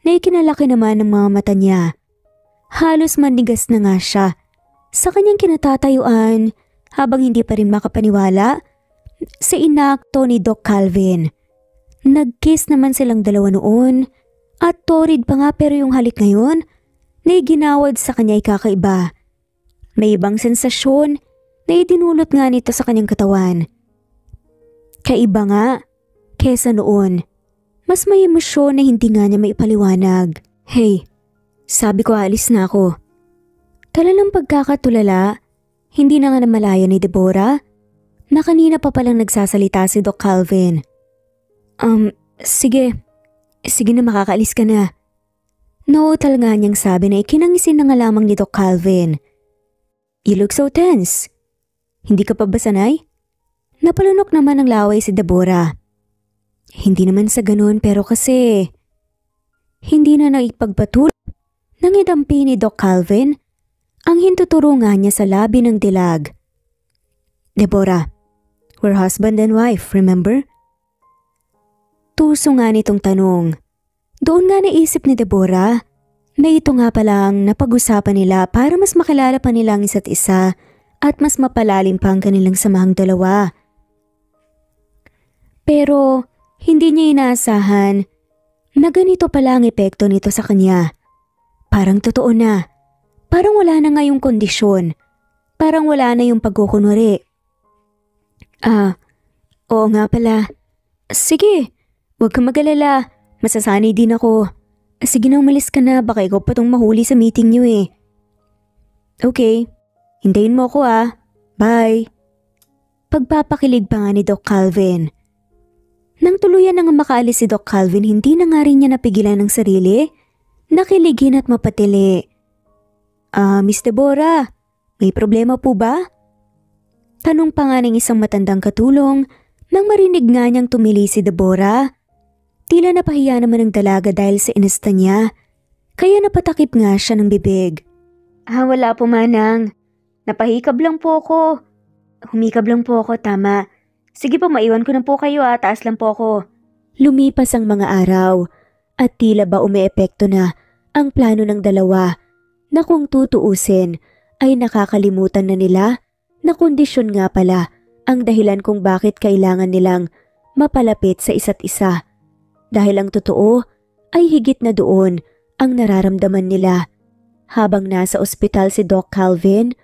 na ikinalaki naman ng mga mata niya. Halos manigas na nga siya sa kanyang kinatatayuan habang hindi pa rin makapaniwala sa inakto ni Doc Calvin. Nag-kiss naman silang dalawa noon at torrid pa nga pero yung halik ngayon na iginawad sa kanya ay kakaiba. May ibang sensasyon na idinulot nga nito sa kanyang katawan. Kaiba nga, kesa noon. Mas may emosyon na hindi nga niya maipaliwanag. Hey, sabi ko alis na ako. Talalang pagkakatulala, hindi na nga namalaya ni Deborah na kanina pa palang nagsasalita si Doc Calvin. Sige na makakaalis ka na. Nootal nga niyang sabi na ikinangisin na nga lamang ni Doc Calvin. You look so tense. Hindi ka pa ba sanay? Napalunok naman ng laway si Deborah. Hindi naman sa ganun pero kasi hindi na naipagpatuloy nang idampi ni Doc Calvin ang hintuturo nga niya sa labi ng dilag. Deborah, we're husband and wife, remember? Tuso nga nitong tanong. Doon nga naisip ni Deborah na ito nga palang napag-usapan nila para mas makilala pa nila ang isa't isa at mas mapalalim pa ang kanilang samahang dalawa. Pero hindi niya inaasahan na ganito pala ang epekto nito sa kanya. Parang totoo na. Parang wala na nga yung kondisyon. Parang wala na yung pagkukunwari. Oo nga pala. Sige, huwag kang mag-alala. Masasanay din ako. Sige na umalis ka na, baka ikaw pa tong mahuli sa meeting niyo eh. Okay, hintayin mo ako Bye. Pagpapakilig pa nga ni Doc Calvin. Nang tuluyan na nga makaalis si Doc Calvin, hindi na nga rin niya napigilan ng sarili. Nakiligin at mapatili. Miss Deborah, may problema po ba? Tanong pa nga ng isang matandang katulong nang marinig nga niyang tumili si Deborah. Tila napahiya naman ang dalaga dahil sa inasta niya, kaya napatakip nga siya ng bibig. Wala po manang. Napahikab lang po ako. Humikab lang po ako, tama. Sige po, maiwan ko na po kayo taas lang po ako. Lumipas ang mga araw at tila ba umeepekto na ang plano ng dalawa na kung tutuusin ay nakakalimutan na nila na kondisyon nga pala ang dahilan kung bakit kailangan nilang mapalapit sa isa't isa. Dahil ang totoo ay higit na doon ang nararamdaman nila habang nasa ospital si Doc Calvin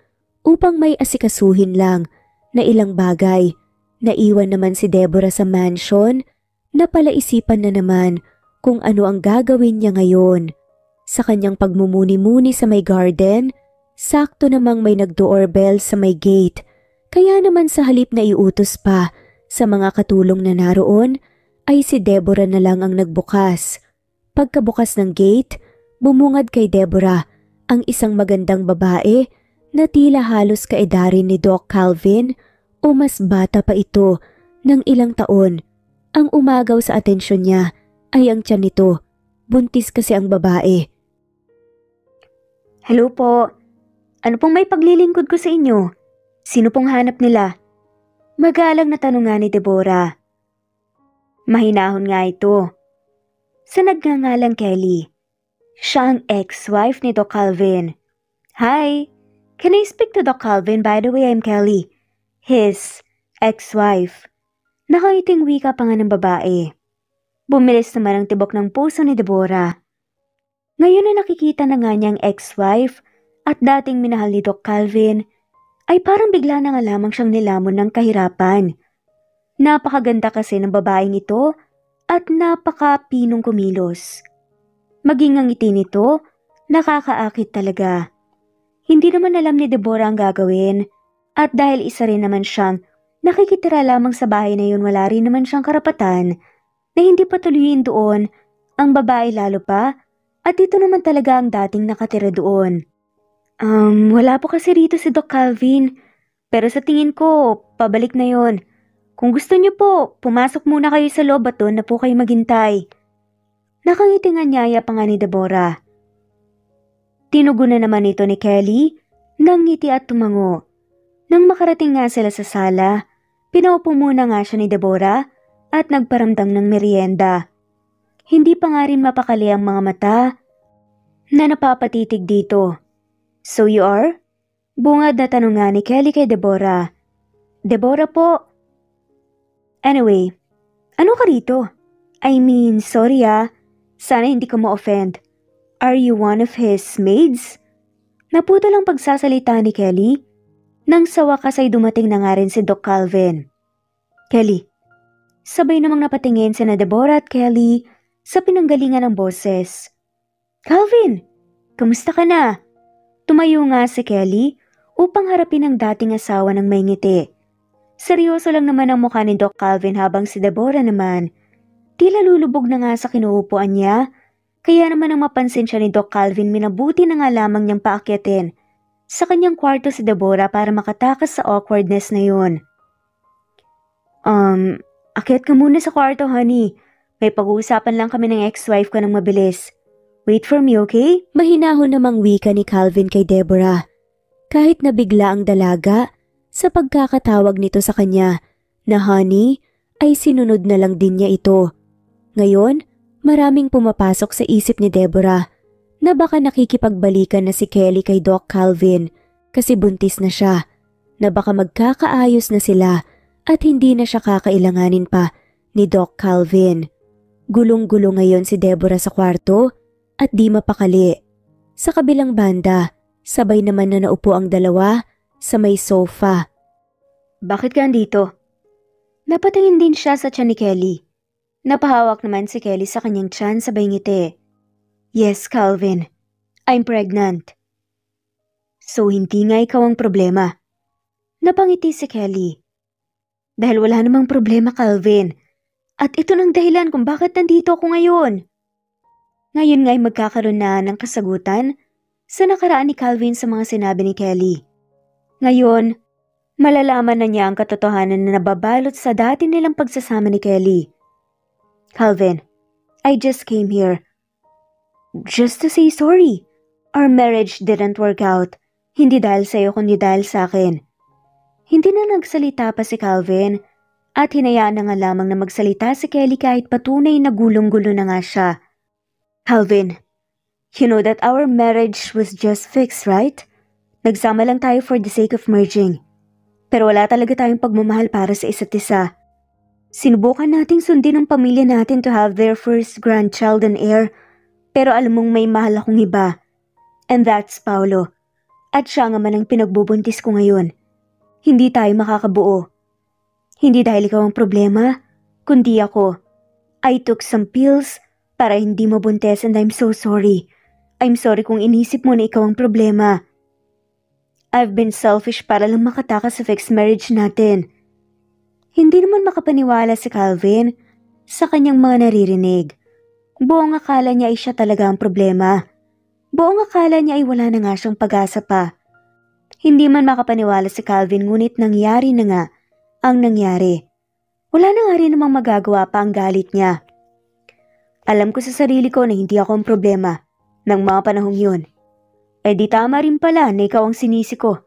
upang may asikasuhin lang na ilang bagay. Naiwan naman si Deborah sa mansion na palaisipan na naman kung ano ang gagawin niya ngayon. Sa kanyang pagmumuni-muni sa may garden, sakto namang may nag-doorbell sa may gate. Kaya naman sa halip na iutos pa sa mga katulong na naroon, ay si Deborah na lang ang nagbukas. Pagkabukas ng gate, bumungad kay Deborah ang isang magandang babae na tila halos kaedarin ni Doc Calvin o mas bata pa ito ng ilang taon. Ang umagaw sa atensyon niya ay ang tiyan nito. Buntis kasi ang babae. Hello po. Ano pong may paglilingkod ko sa inyo? Sino pong hanap nila? Magalang na tanong nga ni Deborah. Mahinahon nga ito. Sa nagngangalang Kelly. Siya ang ex-wife ni Doc Calvin. Hi, can I speak to Doc Calvin? By the way, I'm Kelly. His ex-wife. Nakangiting wika pa nga ng babae. Bumilis naman ang tibok ng puso ni Deborah. Ngayon na nakikita na nga niyang ex-wife at dating minahal ni Doc Calvin, ay parang bigla na nga lamang siyang nilamon ng kahirapan. Napakaganda kasi ng babaeng ito at napaka-pinong kumilos. Maging ang ngiti nito, nakakaakit talaga. Hindi naman alam ni Deborah ang gagawin at dahil isa rin naman siyang nakikitira lamang sa bahay na yun, wala rin naman siyang karapatan na hindi patuloyin doon ang babae lalo pa at ito naman talaga ang dating nakatira doon. Wala po kasi rito si Doc Calvin pero sa tingin ko pabalik na yon. Kung gusto niyo po, pumasok muna kayo sa loob at doon na po kayo maghintay. Nakangiti nga niyaya pa nga ni Deborah. Tinugunan naman ito ni Kelly ng ngiti at tumango. Nang makarating nga sila sa sala, pinaupo muna nga siya ni Deborah at nagparamdam ng merienda. Hindi pa nga rin mapakali ang mga mata na napapatitig dito. So you are? Bungad na tanong nga ni Kelly kay Deborah. Deborah po. Anyway, ano ka rito? I mean, sorry sana hindi ko ma-offend. Are you one of his maids? Naputol ang pagsasalita ni Kelly. Nang sa wakas ay dumating na nga rin si Doc Calvin. Kelly. Sabay namang napatingin sina Deborah at Kelly sa pinanggalingan ng boses. Calvin! Kamusta ka na? Tumayo nga si Kelly upang harapin ang dating asawa ng may ngiti. Seryoso lang naman ang mukha ni Doc Calvin habang si Deborah naman tila lulubog na nga sa kinuupuan niya. Kaya naman ang mapansin siya ni Doc Calvin, minabuti na nga lamang niyang paakyatin sa kanyang kwarto si Deborah para makatakas sa awkwardness na yun. Akyat ka muna sa kwarto, honey. May pag-uusapan lang kami ng ex-wife ko ng mabilis. Wait for me, okay? Mahinahon namang wika ni Calvin kay Deborah. Kahit nabigla ang dalaga sa pagkakatawag nito sa kanya na honey, ay sinunod na lang din niya ito. Ngayon, maraming pumapasok sa isip ni Deborah na baka nakikipagbalikan na si Kelly kay Doc Calvin kasi buntis na siya, na baka magkakaayos na sila at hindi na siya kakailanganin pa ni Doc Calvin. Gulong-gulong ngayon si Deborah sa kwarto at di mapakali. Sa kabilang banda, sabay naman na naupo ang dalawa sa may sofa. Bakit ka andito? Napatingin din siya sa tiyan ni Kelly. Napahawak naman si Kelly sa kanyang tiyan sabay ngiti. Yes, Calvin. I'm pregnant. So hindi nga ikaw ang problema. Napangiti si Kelly. Dahil wala namang problema, Calvin. At ito ng dahilan kung bakit nandito ako ngayon. Ngayon nga'y magkakaroon na ng kasagutan sa nakaraan ni Calvin sa mga sinabi ni Kelly. Ngayon, malalaman na niya ang katotohanan na nababalot sa dati nilang pagsasama ni Kelly. Calvin, I just came here just to say sorry. Our marriage didn't work out. Hindi dahil sa'yo kundi dahil sa akin. Hindi na nagsalita pa si Calvin at hinayaan na nga lamang na magsalita si Kelly kahit patunay na gulong-gulo na nga siya. Calvin, you know that our marriage was just fixed, right? Nagsama lang tayo for the sake of merging. Pero wala talaga tayong pagmamahal para sa isa't isa. Sinubukan nating sundin ang pamilya natin to have their first grandchild and heir, pero alam mong may mahal akong iba. And that's Paolo. At siya nga man ang pinagbubuntis ko ngayon. Hindi tayo makakabuo. Hindi dahil ikaw ang problema, kundi ako. I took some pills para hindi mabuntis and I'm so sorry. I'm sorry kung inisip mo na ikaw ang problema. I've been selfish para lang makatakas sa fixed marriage natin. Hindi naman makapaniwala si Calvin sa kanyang mga naririnig. Buong akala niya ay siya talaga ang problema. Buong akala niya ay wala na nga siyang pag-asa pa. Hindi man makapaniwala si Calvin ngunit nangyari na nga ang nangyari. Wala na nga rin namang magagawa pa ang galit niya. Alam ko sa sarili ko na hindi ako ang problema ng mga panahong yun. Eh di tama rin pala na ikaw ang sinisi ko.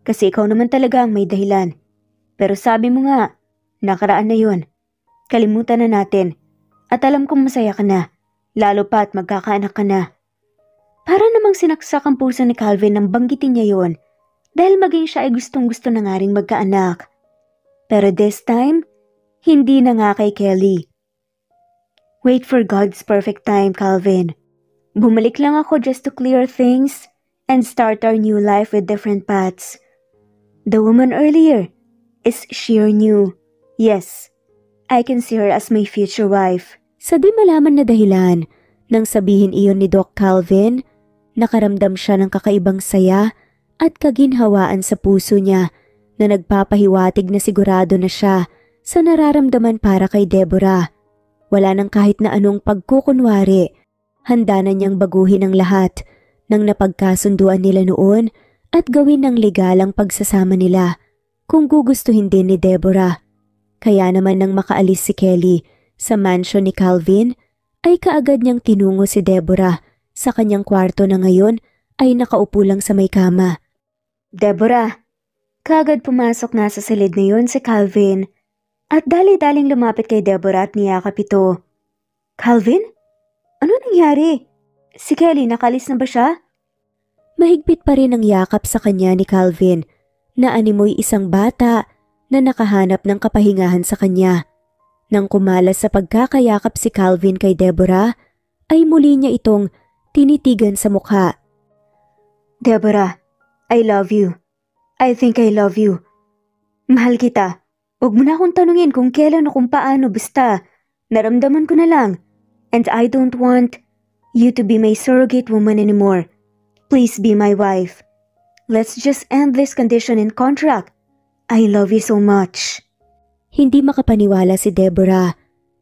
Kasi ikaw naman talaga ang may dahilan. Pero sabi mo nga, nakaraan na yun. Kalimutan na natin. At alam kong masaya ka na. Lalo pa at magkakaanak ka na. Para namang sinaksak ang puso ni Calvin nang banggitin niya yun. Dahil maging siya ay gustong-gusto na nga ring magkaanak. Pero this time, hindi na nga kay Kelly. Wait for God's perfect time, Calvin. Bumalik lang ako just to clear things and start our new life with different paths. The woman earlier, is she your new? Yes, I can see her as my future wife. Sa di malaman na dahilan, nang sabihin iyon ni Doc Calvin, nakaramdam siya ng kakaibang saya at kaginhawaan sa puso niya na nagpapahiwatig na sigurado na siya sa nararamdaman para kay Deborah. Wala nang kahit na anong pagkukunwari, handa na niyang baguhin ang lahat ng napagkasunduan nila noon at gawin ng legal ang pagsasama nila kung gugustuhin din ni Deborah. Kaya naman nang makaalis si Kelly sa mansion ni Calvin, ay kaagad niyang tinungo si Deborah sa kanyang kwarto na ngayon ay nakaupo lang sa may kama. Deborah, kaagad pumasok na sa silid na yun si Calvin at dali-daling lumapit kay Deborah at niyakap ito. Calvin? Ano nangyari? Si Kelly nakalis na ba siya? Mahigpit pa rin ang yakap sa kanya ni Calvin na animoy isang bata na nakahanap ng kapahingahan sa kanya. Nang kumalas sa pagkakayakap si Calvin kay Deborah, ay muli niya itong tinitigan sa mukha. Deborah, I love you. I think I love you. Mahal kita. Huwag mo na akong tanungin kung kailan o kung paano, basta naramdaman ko na lang. And I don't want you to be my surrogate woman anymore. Please be my wife. Let's just end this condition and contract. I love you so much. Hindi makapaniwala si Deborah.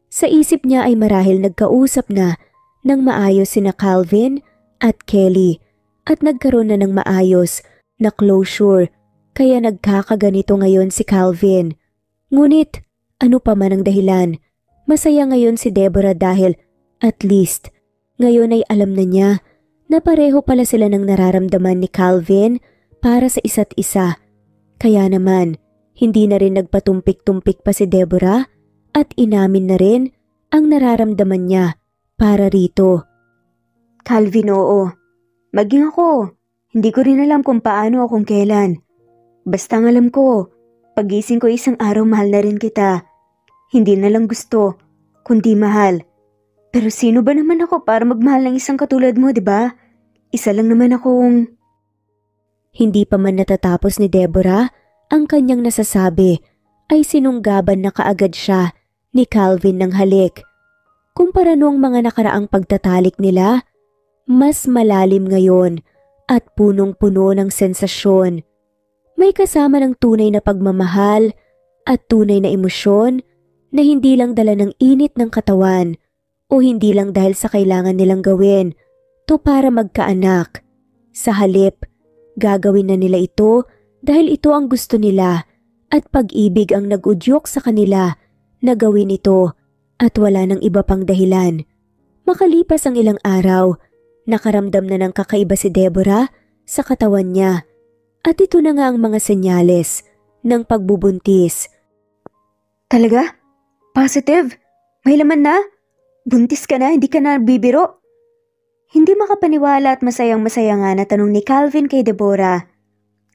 Sa isip niya ay marahil nagkausap na ng maayos sina Calvin at Kelly at nagkaroon na ng maayos na closure kaya nagkakaganito ngayon si Calvin. Ngunit ano pa man ang dahilan, masaya ngayon si Deborah dahil at least ngayon ay alam na niya na pareho pala sila ng nararamdaman ni Calvin para sa isa't isa. Kaya naman, hindi na rin nagpatumpik-tumpik pa si Deborah at inamin na rin ang nararamdaman niya para rito. Calvin, oo. Maging ako. Hindi ko rin alam kung paano o kung kailan. Basta ang alam ko, pagising ko isang araw mahal na rin kita. Hindi na lang gusto, kundi mahal. Pero sino ba naman ako para magmahal ng isang katulad mo, di ba? Isa lang naman akong... Hindi pa man natatapos ni Deborah ang kanyang nasasabi ay sinunggaban na kaagad siya ni Calvin ng halik. Kumpara noong mga nakaraang pagtatalik nila, mas malalim ngayon at punong-puno ng sensasyon. May kasama ng tunay na pagmamahal at tunay na emosyon na hindi lang dala ng init ng katawan o hindi lang dahil sa kailangan nilang gawin to para magkaanak. Sa halip, gagawin na nila ito dahil ito ang gusto nila at pag-ibig ang nag-udyok sa kanila na gawin ito at wala ng iba pang dahilan. Makalipas ang ilang araw, nakaramdam na ng kakaiba si Deborah sa katawan niya at ito na nga ang mga senyales ng pagbubuntis. Talaga? Positive? May laman na? Buntis ka na, hindi ka na bibiro? Hindi makapaniwala at masayang-masaya nga na tanong ni Calvin kay Deborah.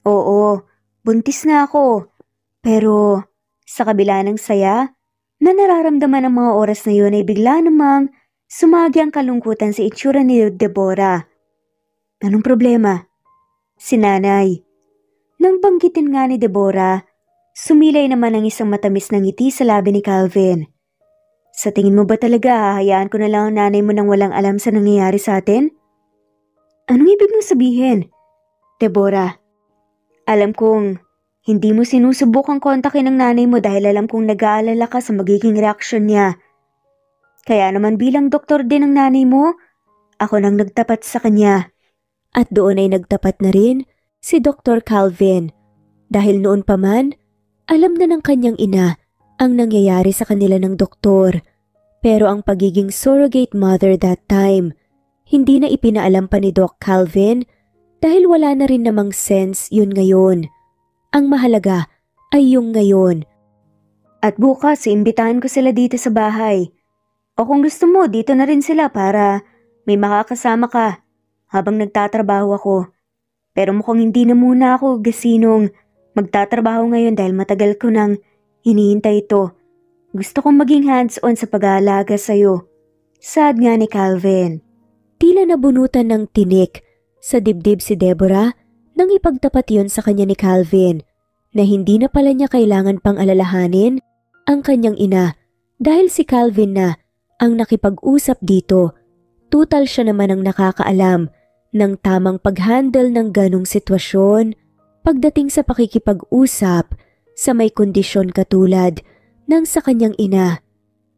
Oo, buntis na ako. Pero sa kabila ng saya, na nararamdaman ng mga oras na yun ay bigla namang sumagi ang kalungkutan sa itsura ni Deborah. Anong problema? Si nanay. Nang banggitin nga ni Deborah, sumilay naman ang isang matamis na ngiti sa labi ni Calvin. Sa tingin mo ba talaga hahayaan ko na lang ang nanay mo nang walang alam sa nangyayari sa atin? Anong ibig mong sabihin? Deborah, alam kong hindi mo sinusubukang kontakin ang nanay mo dahil alam kong nag-aalala ka sa magiging reaksyon niya. Kaya naman bilang doktor din ng nanay mo, ako nang nagtapat sa kanya. At doon ay nagtapat na rin si Dr. Calvin dahil noon pa man, alam na ng kanyang ina ang nangyayari sa kanila ng doktor. Pero ang pagiging surrogate mother that time, hindi na ipinaalam pa ni Doc Calvin dahil wala na rin namang sense yun ngayon. Ang mahalaga ay yung ngayon. At bukas, imbitahan ko sila dito sa bahay. O kung gusto mo, dito na rin sila para may makakasama ka habang nagtatrabaho ako. Pero mukhang hindi na muna ako gasinong magtatrabaho ngayon dahil matagal ko nang hinihintay ito. Gusto kong maging hands-on sa pag-aalaga sa'yo. Sad nga ni Calvin. Tila nabunutan ng tinik sa dibdib si Deborah nang ipagtapat yun sa kanya ni Calvin na hindi na pala niya kailangan pang alalahanin ang kanyang ina dahil si Calvin na ang nakipag-usap dito. Tutal siya naman ang nakakaalam ng tamang pag-handle ng ganong sitwasyon pagdating sa pakikipag-usap sa may kondisyon katulad ng sa kanyang ina.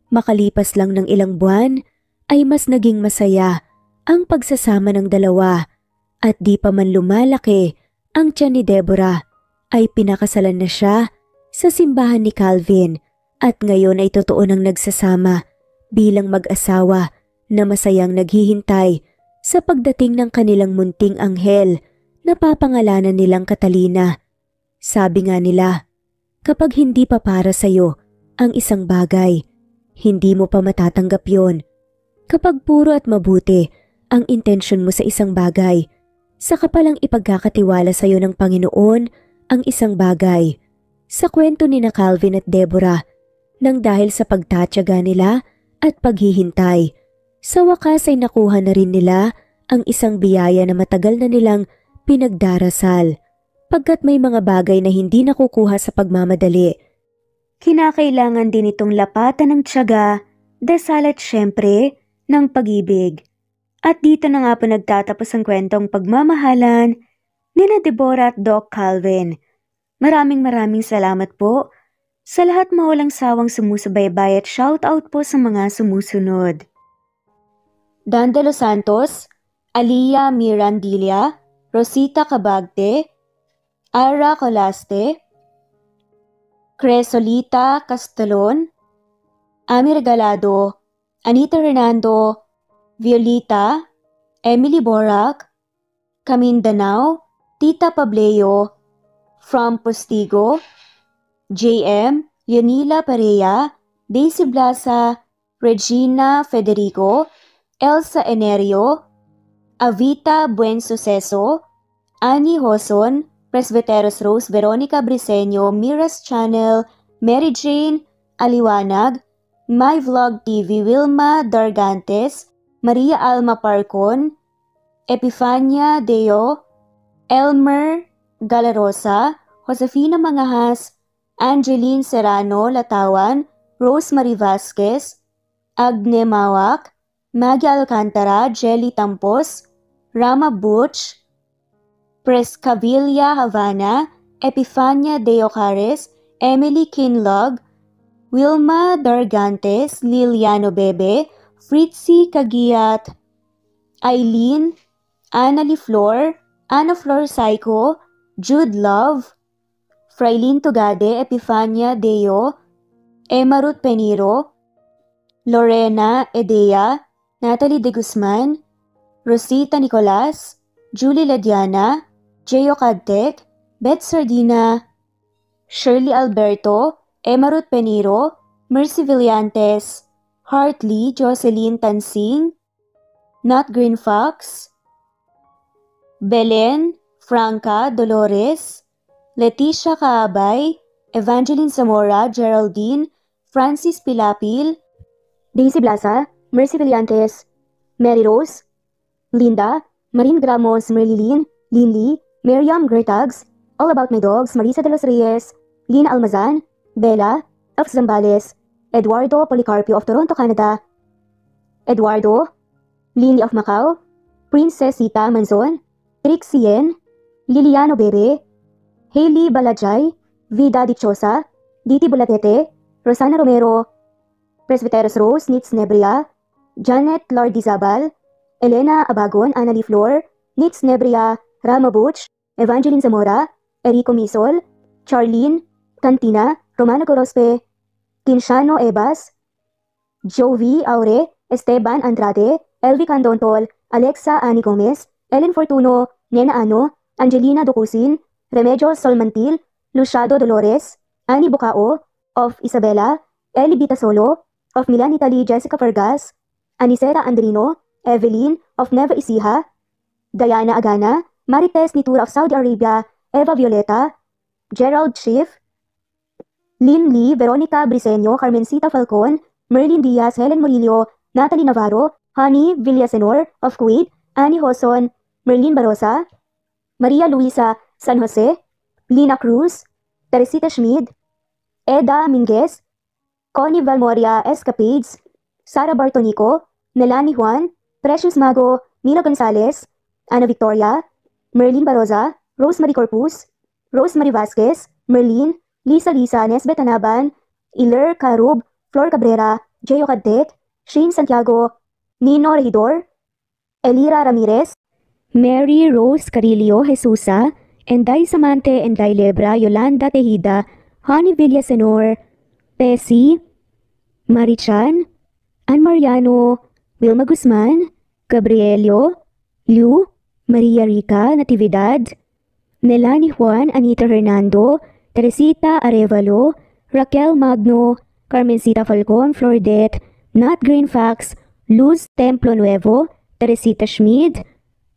Makalipas lang ng ilang buwan ay mas naging masaya ang pagsasama ng dalawa at di pa man lumalaki ang tiyan ni Deborah ay pinakasalan na siya sa simbahan ni Calvin at ngayon ay totoo nang nagsasama bilang mag-asawa na masayang naghihintay sa pagdating ng kanilang munting anghel na papangalanan nilang Catalina. Sabi nga nila, kapag hindi pa para sa'yo ang isang bagay, hindi mo pa matatanggap yon. Kapag puro at mabuti ang intensyon mo sa isang bagay, saka palang ipagkakatiwala sa'yo ng Panginoon ang isang bagay. Sa kwento ni na Calvin at Deborah, nang dahil sa pagtatyaga nila at paghihintay, sa wakas ay nakuha na rin nila ang isang biyaya na matagal na nilang pinagdarasal pagkat may mga bagay na hindi nakukuha sa pagmamadali. Kinakailangan din itong lapatan ng tiyaga, dasal at syempre ng pag-ibig. At dito na nga po nagtatapos ang kwentong pagmamahalan nina Deborah at Doc Calvin. Maraming salamat po sa lahat mawalang sawang sumusubaybay at shoutout po sa mga sumusunod. Dan de los Santos, Alia Mirandilla, Rosita Cabagte, Ara Colaste, Cresolita Castelon, Ami Regalado, Anita Hernando, Violita, Emily Borac, Camindanao, Tita Pableo, From Postigo, JM, Yonila Perea, Daisy Blasa, Regina Federico, Elsa Enerio, Avita Buen Suceso, Annie Hoson, Presbyteros Rose, Veronica Briseño, Mira's Channel, Mary Jane Aliwanag, My Vlog TV, Wilma Dargantes, Maria Alma Parcon, Epifania Deo, Elmer Galarosa, Josefina Mangahas, Angeline Serrano Latawan, Rosemary Vasquez, Agne Mawak, Maggie Alcantara, Jelly Tampos, Rama Butch, Prescavilla Havana, Epifania De Ocares, Emily Kinlog, Wilma Dargantes, Liliano Bebe, Fritzy Kagiat, Eileen, Annalie Flor, Ana Flor Psycho, Jude Love, Frailin Tugade, Epifania Deo, Emma Ruth Peniro, Lorena Edea, Natalie De Guzman, Rosita Nicolas, Julie Ladiana, Jeyo Cadtec, Beth Sardina, Shirley Alberto, Emma Ruth Peniro, Mercy Villantes, Hartley, Jocelyn Tansing, Nat Green Fox, Belen, Franca, Dolores, Leticia Kaabay, Evangeline Zamora, Geraldine, Francis Pilapil, Daisy Blasa, Mercy Villantes, Mary Rose, Linda, Marine Gramos, Merlilin, Linley, Miriam Gertags, All About My Dogs, Marisa de los Reyes, Lina Almazan, Bella, of Zambales, Eduardo Policarpio of Toronto, Canada, Eduardo, Lini of Macau, Princess Sita Manzon, Trixie Yen, Liliano Bebe, Hailey Balajay, Vida Dichosa, Diti Bulatete, Rosana Romero, Presbyteros Rose, Nitz Nebria, Janet Lardizabal, Elena Abagon, Annalie Flor, Nitz Nebria, Rama Butch, Evangeline Zamora, Erico Misol, Charlene, Cantina, Romano Gorospe, Kinshano Ebas, Jovi Aure, Esteban Andrade, Elvi Candontol, Alexa Ani Gomez, Ellen Fortuno, Nena Ano, Angelina Ducusin, Remedios Solmantil, Luciado Dolores, Annie Bucao, of Isabela, Eli Bitasolo, of Milan Italy, Jessica Vargas, Anisera Andrino, Evelyn, of Neva Ecija, Diana Agana, Marites Nitura of Saudi Arabia, Eva Violeta, Gerald Schiff, Lynn Lee, Veronica Briseño, Carmencita Falcon, Merlin Diaz, Helen Murillo, Natalie Navarro, Honey Villasenor of Kuwait, Annie Hoson, Merlin Barosa, Maria Luisa San Jose, Lina Cruz, Teresita Schmid, Eda Minguez, Connie Valmoria Escapades, Sara Bartonico, Melanie Juan, Precious Mago, Mila Gonzalez, Ana Victoria, Merlin Baroza, Rosemary Corpus, Rosemary Vasquez, Merlin, Lisa Nesbet Anaban, Iler Carub, Flor Cabrera, Jeyo Cadtec, Shane Santiago, Nino Regidor, Elira Ramirez, Mary Rose Carillo Jesusa, Enday Samante, Enday Lebra, Yolanda Tejida, Honey Villasenor, Tessie, Marichan, Ann Mariano, Wilma Guzman, Gabrielio, Liu, Maria Rica Natividad, Melanie Juan, Anita Hernando, Teresita Arevalo, Raquel Magno, Carmencita Falcon, Flordet, Nat Green Fax, Luz Templo Nuevo, Teresita Schmid,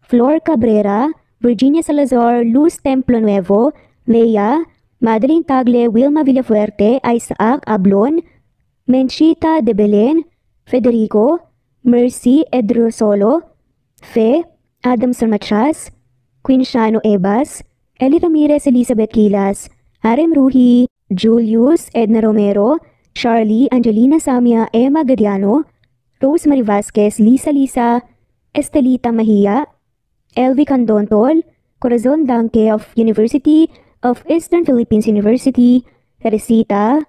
Flor Cabrera, Virginia Salazar, Luz Templo Nuevo, Leia, Madeline Tagle, Wilma Villafuerte, Isaac Ablon, Menchita de Belen, Federico, Mercy Edrosolo, Fe, Adam Sarmachas, Queen Shano Ebas, Eli Ramirez Elizabeth Quilas, Arem Ruhi, Julius Edna Romero, Charlie Angelina Samia Emma Gadiano, Rosemary Vasquez Lisa, Estelita Mahia, Elvi Candontol, Corazon Danke of University of Eastern Philippines University, Teresita,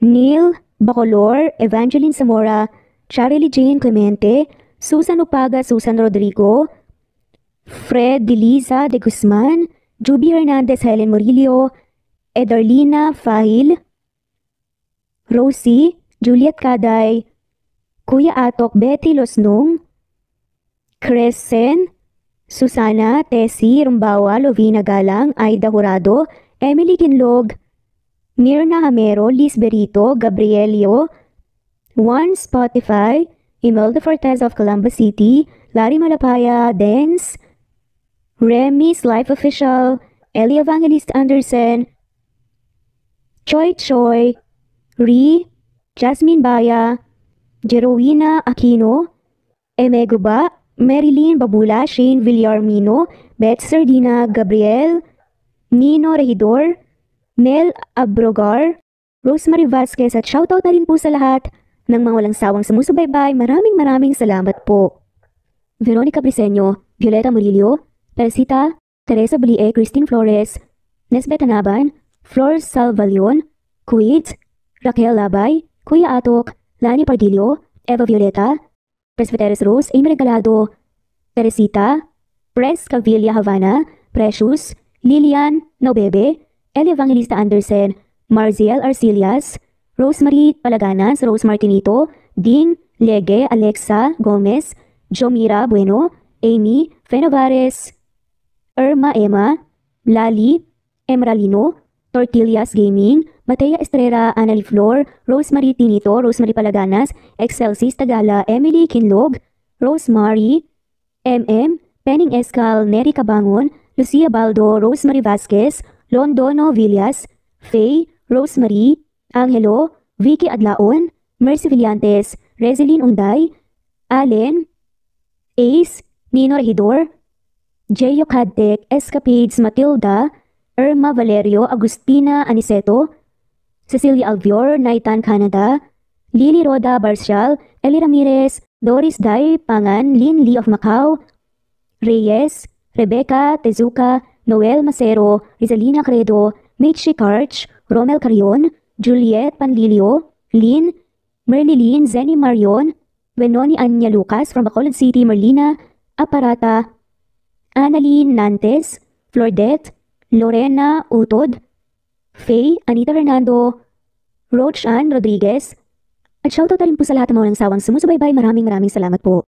Neil Bacolor, Evangeline Zamora, Charlie Jane Clemente, Susan Upaga, Susan Rodrigo, Fred Deliza de Guzman, Juby Hernandez, Helen Murillo, Edarlina Fahil, Rosie, Juliet Caday, Kuya Atok, Betty Losnong, Crescen, Susana, Tessie, Rumbawa, Lovina Galang, Aida Jurado, Emily Kinlog, Mirna Hamero, Liz Berito, Gabrielio, Juan Spotify, Imelda Fortes of Columbus City, Larry Malapaya, Dance, Remy's Life Official, Ellie Evangelist Anderson, Choi Choi, Ri, Jasmine Baya, Jerowina Aquino, Eme Guba, Marilyn Babula, Shane Villarmino, Beth Sardina, Gabriel, Nino Regidor, Mel Abrogar, Rosemary Vasquez at shoutout na rin po sa lahat ng mga walang sawang sumusubaybay. Maraming salamat po. Veronica Briseño, Violeta Murillo, Teresita, Teresa Bulie, Christine Flores, Nesbeth Anaban, Flor Salvalion, Kuwait, Raquel Labay, Kuya Atok, Lani Pardillo, Eva Violeta, Presbyteres Rose, Amy Regalado, Teresita, Pres Cavilla Havana, Precious, Lilian Nobebe, Eli Evangelista Anderson, Marziel Arcilias, Rosemary Palaganas, Rose Martinito, Ding Lege, Alexa Gomez, Jomira Bueno, Amy Fenavares, Irma Emma, Lali Emralino, Tortillas Gaming, Matea Estrera, Annalie Flor, Rosemary Tinito, Rosemary Palaganas, Excelsis Tagala, Emily Kinlog, Rosemary, MM, Penning Escal, Neri Cabangon, Lucia Baldo, Rosemary Vasquez, Londono Villas, Faye, Rosemary, Angelo, Vicky Adlaon, Mercy Villantes, Rezeline Unday, Allen, Ace, Nino Regidor, Jeyo Cadtec, Escapades Matilda, Irma Valerio, Agustina Aniceto, Cecilia Alvior, Naitan Canada, Lily Roda Barcial, Eli Ramirez, Doris Day Pangan, Lynn Lee of Macau, Reyes, Rebecca Tezuka, Noel Macero, Rizalina Credo, Mitchie Karch, Romel Carion, Juliet Panlilio, Lynn, Merlilyn Zenny Marion, Wenoni Anya Lucas from Bacolod City, Merlina Aparata, Annalyn Nantes, Flordette, Lorena Utod, Faye, Anita Fernando, Roach Ann Rodriguez, at shoutout na rin po sa lahat ng mga walang sawang sumusubaybay. Maraming salamat po.